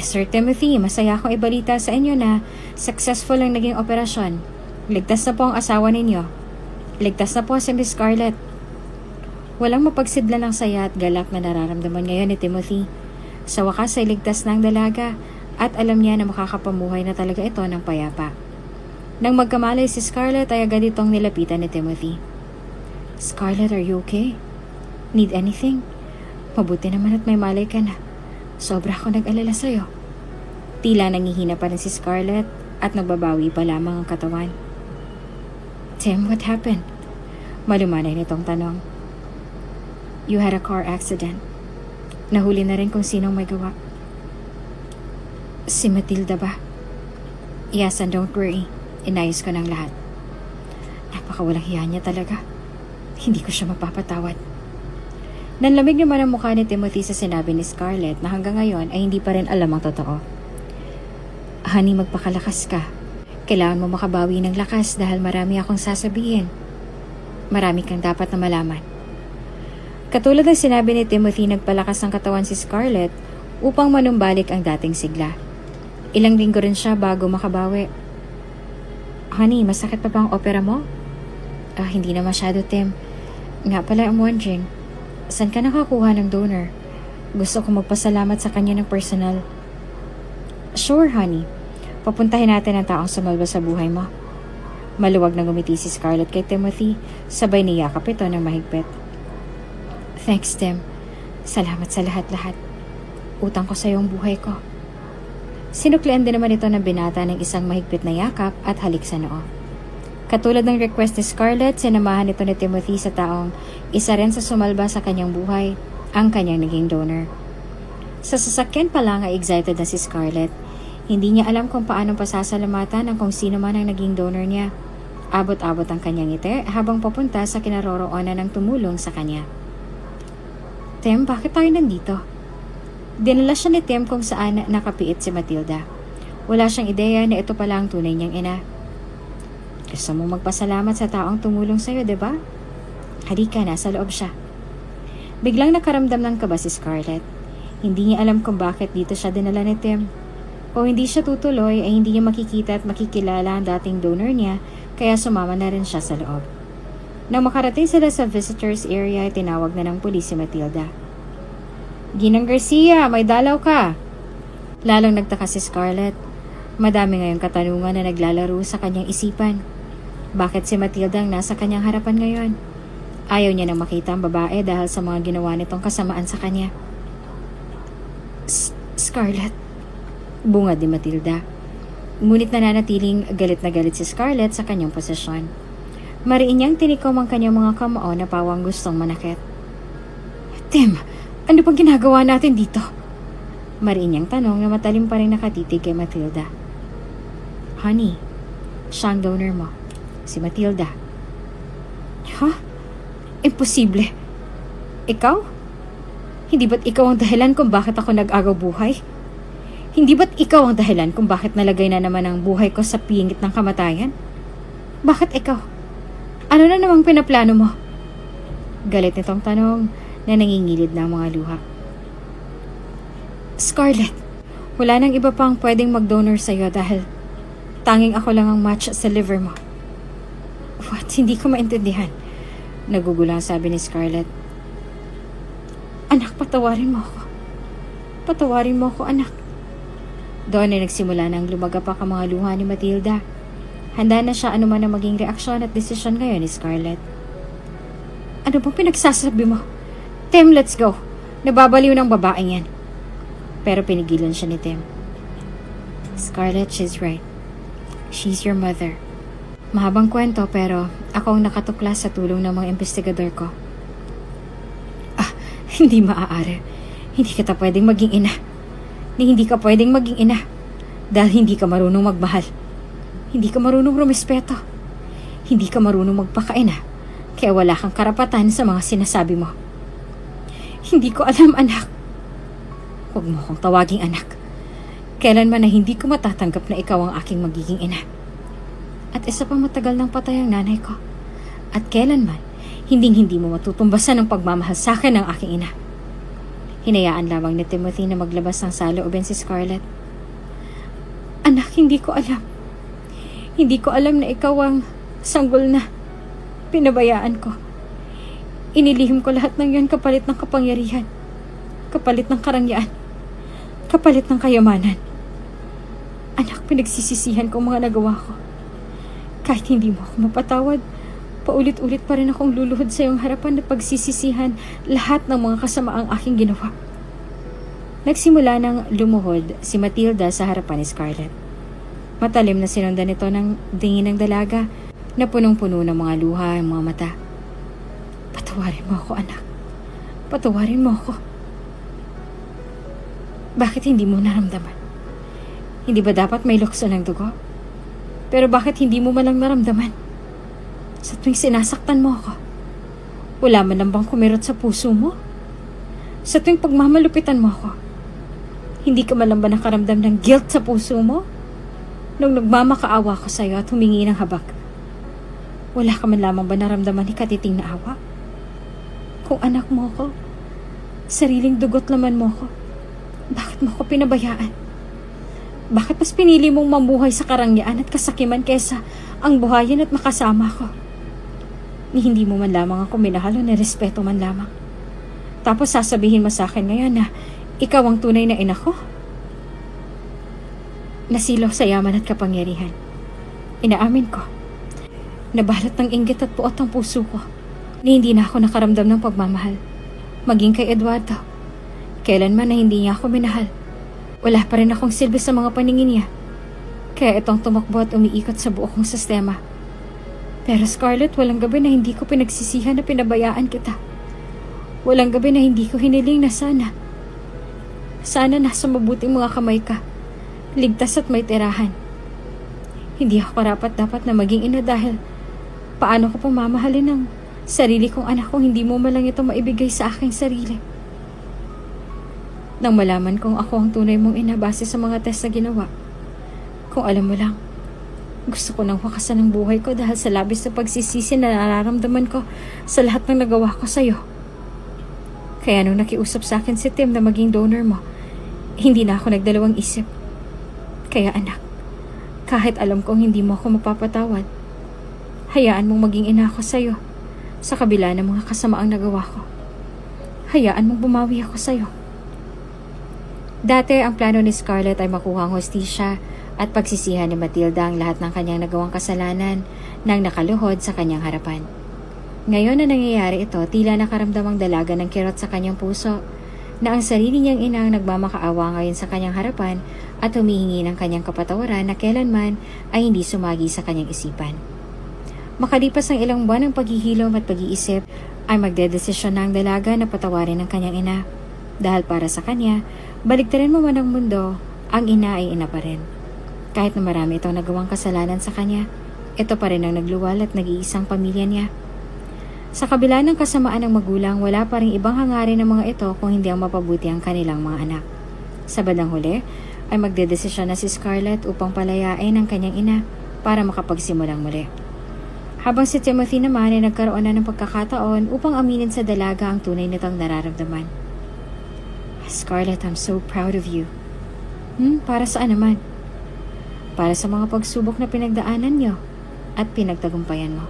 Sir Timothy, masaya akong ibalita sa inyo na successful ang naging operasyon. Ligtas na po ang asawa ninyo. Ligtas na po si Miss Scarlett. Walang mapagsidla ng saya at galak na nararamdaman ngayon ni Timothy. Sa wakas ay ligtas na ang dalaga at alam niya na makakapamuhay na talaga ito ng payapa. Nang magkamalay si Scarlett ay agad itong nilapitan ni Timothy. Scarlett, are you okay? Need anything? Mabuti naman at may malay ka na. Sobra ako nag-alala sa'yo. Tila nangihina pa rin si Scarlett at nagbabawi pa lamang ang katawan. Tim, what happened? Malumanay nitong tanong. You had a car accident. Nahuli na rin kung sinong may gawa. Si Matilda ba? Yes, and don't worry. Inayos ko ng lahat. Napakawalang hiya niya talaga. Hindi ko siya mapapatawad. Nanlamig naman ang mukha ni Timothy sa sinabi ni Scarlett na hanggang ngayon ay hindi pa rin alam ang totoo. Honey, magpakalakas ka. Kailangan mo makabawi ng lakas dahil marami akong sasabihin. Marami kang dapat na malaman. Katulad ng sinabi ni Timothy, nagpalakas ng katawan si Scarlett upang manumbalik ang dating sigla. Ilang linggo rin siya bago makabawi. Honey, masakit pa ba ang opera mo? Hindi na masyado, Tim. Nga pala, I'm wondering, saan ka nakakuha ng donor? Gusto ko magpasalamat sa kanya ng personal. Sure, honey. Papuntahin natin ang taong sumalba sa buhay mo. Maluwag na ngumiti si Scarlett kay Timothy, sabay niyakap ito ng mahigpit. Thanks, Tim. Salamat sa lahat-lahat. Utang ko sa iyo ang buhay ko. Sinuklian din naman ito ng binata ng isang mahigpit na yakap at halik sa noo. Katulad ng request ni Scarlett, sinamahan ito ni Timothy sa taong isa rin sa sumalba sa kanyang buhay, ang kanyang naging donor. Sa sasakyan pa lang ay excited na si Scarlett. Hindi niya alam kung paano pasasalamatan ang kung sino man ang naging donor niya. Abot-abot ang kanyang ngiti habang papunta sa kinaroroonan ng tumulong sa kanya. Tim, bakit tayo nandito? Dinala siya ni Tim kung saan nakapiit si Matilda. Wala siyang ideya na ito pala ang tunay niyang ina. Gusto mong magpasalamat sa taong tumulong sa'yo, diba? Halika, nasa loob siya. Biglang nakaramdam ng kaba si Scarlett. Hindi niya alam kung bakit dito siya dinala ni Tim. O hindi siya tutuloy ay hindi niya makikita at makikilala ang dating donor niya, kaya sumama na rin siya sa loob. Nang makarating sila sa visitors area, ay tinawag na ng pulis si Matilda. Ginang Garcia, may dalaw ka. Lalong nagtaka si Scarlett. Madami ngayong katanungan na naglalaro sa kanyang isipan. Bakit si Matilda ang nasa kanyang harapan ngayon? Ayaw niya nang makita ang babae dahil sa mga ginawa nitong kasamaan sa kanya. Scarlett, bungad ni Matilda. Ngunit nananatiling galit na galit si Scarlett sa kanyang posisyon. Mariin niyang tinikom ang kanyang mga kamao na pawang gustong manakit. Tim, ano pang ginagawa natin dito? Mariin niyang tanong na matalim pa rin nakatitig kay Matilda. Honey, siya ang donor mo. Si Matilda. Ha? Imposible. Ikaw? Hindi ba't ikaw ang dahilan kung bakit ako nag-agaw buhay? Hindi ba't ikaw ang dahilan kung bakit nalagay na naman ang buhay ko sa pingit ng kamatayan? Bakit ikaw? Ano na namang pinaplano mo? Galit nitong tanong na nangingilid ng mga luha. Scarlett, wala nang iba pang pwedeng mag-donor sa'yo dahil tanging ako lang ang match sa liver mo. What? Hindi ko maintindihan. Nagugulang sabi ni Scarlett. Anak, patawarin mo ako. Patawarin mo ako, anak. Doon ay nagsimula ng lumagapak ang mga luha ni Matilda. Handa na siya anuman ang maging reaksyon at desisyon ngayon ni Scarlett. Ano bang pinagsasabi mo? Tim, let's go. Nababaliw ng babaeng yan. Pero pinigilan siya ni Tim. Scarlett, she's right. She's your mother. Mahabang kwento pero ako ang nakatuklas sa tulong ng mga investigador ko. Hindi maaari. Hindi kita pwedeng maging ina. Hindi ka pwedeng maging ina. Dahil hindi ka marunong magmahal. Hindi ka marunong rumispeto. Hindi ka marunong magpakaina. Kaya wala kang karapatan sa mga sinasabi mo. Hindi ko alam, anak. Huwag mo akong tawaging anak. Kailanman na hindi ko matatanggap na ikaw ang aking magiging ina. At isa pang matagal nang patay ang nanay ko. At kailanman, hindi mo matutumbasan ang pagmamahal sa akin ng aking ina. Hinayaan lamang ni Timothy na maglabas ng saloobin si Scarlett. Anak, hindi ko alam. Hindi ko alam na ikaw ang sanggol na pinabayaan ko. Inilihim ko lahat ng yun kapalit ng kapangyarihan. Kapalit ng karangyaan. Kapalit ng kayamanan. Anak, pinagsisisihan ko ang mga nagawa ko. Kahit hindi mo ako mapatawad, paulit-ulit pa rin akong luluhod sa iyong harapan at pagsisisihan lahat ng mga kasamaang aking ginawa. Nagsimula ng lumuhod si Matilda sa harapan ni Scarlett. Matalim na sinundan nito ng dingin ng dalaga na punong-puno ng mga luha ang mga mata. Patawarin mo ako, anak. Patawarin mo ako. Bakit hindi mo naramdaman? Hindi ba dapat may lukso ng dugo? Pero bakit hindi mo malang naramdaman? Sa tuwing sinasaktan mo ako, wala man lang bang kumirot sa puso mo? Sa tuwing pagmamalupitan mo ako, hindi ka man lang ba nakaramdam ng guilt sa puso mo? Nung nagmamakaawa ko sa'yo at humingi ng habag, wala ka man lamang ba naramdaman ni katiting na awa? Kung anak mo ako, sariling dugot laman mo ako, bakit mo ako pinabayaan? Bakit mas pinili mong mamuhay sa karangyaan at kasakiman kesa ang buhayin at makasama ko? Ni hindi mo man lamang ako minahal o nirespeto man lamang. Tapos sasabihin mo sa akin ngayon na ikaw ang tunay na ina ko? Nasilaw sa yaman at kapangyarihan. Inaamin ko. Nabalot ng inggit at puot ang puso ko. Ni hindi na ako nakaramdam ng pagmamahal. Maging kay Eduardo. Kailanman na hindi niya ako minahal. Wala pa rin akong silbi sa mga paningin niya. Kaya itong tumakbo at umiikot sa buo kong sistema. Pero Scarlett, walang gabi na hindi ko pinagsisihan na pinabayaan kita. Walang gabi na hindi ko hiniling na sana nasa mabuting mga kamay ka. Ligtas at may tirahan. Hindi ako karapat-dapat na maging ina dahil paano ko pamamahalin ng sarili kong anak kung hindi mo malang ito maibigay sa aking sarili. Nang malaman kong ako ang tunay mong ina base sa mga test na ginawa, kung alam mo lang, gusto ko nang wakasan ang buhay ko dahil sa labis na pagsisisi na nararamdaman ko sa lahat ng nagawa ko sa'yo. Kaya nung nakiusap sa akin si Tim na maging donor mo, hindi na ako nagdalawang isip. Kaya anak, kahit alam kong hindi mo ako mapapatawad, hayaan mong maging ina ako sa'yo sa kabila ng mga kasamaang nagawa ko. Hayaan mong bumawi ako sa'yo. Dati ang plano ni Scarlett ay makuha ang hostisya at pagsisihan ni Matilda ang lahat ng kanyang nagawang kasalanan nang nakaluhod sa kanyang harapan. Ngayon na nangyayari ito, tila nakaramdamang dalaga ng kirot sa kanyang puso na ang sarili niyang ina ang nagmamakaawa ngayon sa kanyang harapan at humihingi ng kanyang kapatawaran na kailanman ay hindi sumagi sa kanyang isipan. Makalipas ang ilang buwan ng paghihilom at pag-iisip, ay magdedesisyon na ang dalaga na patawarin ng kanyang ina. Dahil para sa kanya, baliktarin mo man ang mundo, ang ina ay ina pa rin. Kahit na marami itong nagawang kasalanan sa kanya, ito pa rin ang nagluwal at nag-iisang pamilya niya. Sa kabila ng kasamaan ng magulang, wala pa rin ibang hangarin ng mga ito kung hindi ang mapabuti ang kanilang mga anak. Sa bandang huli, ay magdedesisyon na si Scarlett upang palayain ang kanyang ina para makapagsimulang muli. Habang si Timothy naman ay nagkaroon na ng pagkakataon upang aminin sa dalaga ang tunay nitong nararamdaman. Scarlett, I'm so proud of you. Para saan naman? Para sa mga pagsubok na pinagdaanan niyo at pinagtagumpayan mo.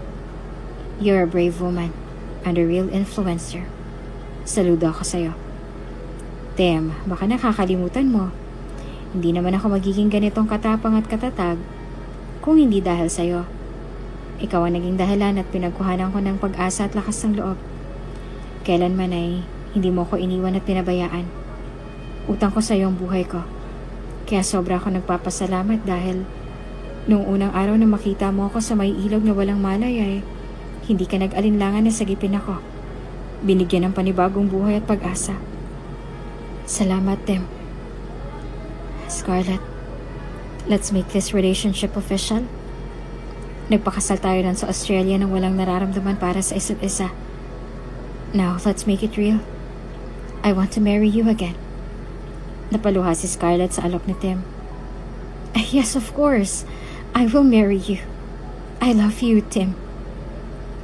You're a brave woman and a real influencer. Saludo ako sa'yo. Tim, baka nakakalimutan mo. Hindi naman ako magiging ganitong katapang at katatag kung hindi dahil sa'yo. Ikaw ang naging dahilan at pinagkuhanan ko ng pag-asa at lakas ng loob. Kailanman ay hindi mo ko iniwan at pinabayaan. Utang ko sa'yo ang buhay ko. Kaya sobra ako nagpapasalamat dahil noong unang araw na makita mo ako sa may ilog na walang malay ay hindi ka nag-alinlangan na sagipin ako. Binigyan ng panibagong buhay at pag-asa. Salamat, Tim. Scarlett, let's make this relationship official. Nagpakasal tayo lang sa Australia nang walang nararamdaman para sa isa't isa. Now, let's make it real. I want to marry you again. Napaluha si Scarlett sa alok ni Tim. Yes, of course. I will marry you. I love you, Tim.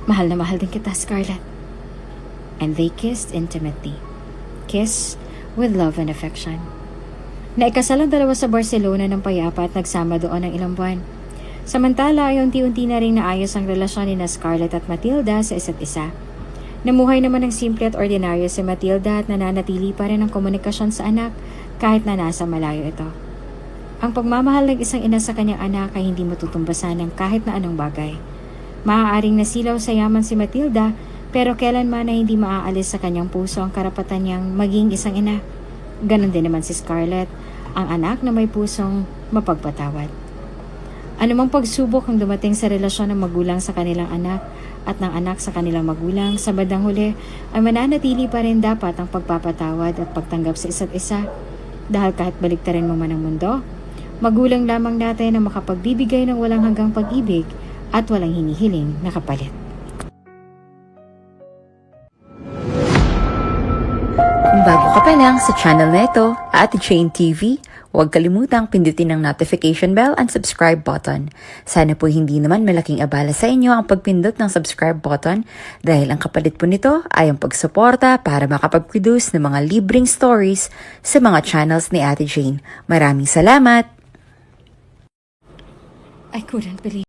Mahal na mahal din kita, Scarlett. And they kissed intimately. Kiss with love and affection. Naikasal ang dalawa sa Barcelona ng payapa at nagsama doon ng ilang buwan. Samantala ay unti-unti na rin naayos ang relasyon ni na Scarlett at Matilda sa isa't isa. Namuhay naman ng simple at ordinaryo si Matilda at nananatili pa rin ang komunikasyon sa anak kahit na nasa malayo ito. Ang pagmamahal ng isang ina sa kanyang anak ay hindi matutumbasan ng kahit na anong bagay. Maaaring nasilaw sa yaman si Matilda pero kailanman ay hindi maaalis sa kanyang puso ang karapatan niyang maging isang ina. Ganon din naman si Scarlett, ang anak na may pusong mapagpatawad. Anumang pagsubok ang dumating sa relasyon ng magulang sa kanilang anak at ng anak sa kanilang magulang, sa bandang huli ay mananatili pa rin dapat ang pagpapatawad at pagtanggap sa isa't isa. Dahil kahit baliktarin mo man ang mundo, magulang lamang natin ang makapagbibigay ng walang hanggang pag-ibig at walang hinihiling na kapalit. Kung bago ka pa lang sa channel na ito, Ate Jane TV, huwag kalimutang pindutin ang notification bell and subscribe button. Sana po hindi naman malaking abala sa inyo ang pagpindot ng subscribe button dahil ang kapalit po nito ay ang pagsuporta para makapag-produce ng mga libreng stories sa mga channels ni Ate Jane. Maraming salamat! I couldn't believe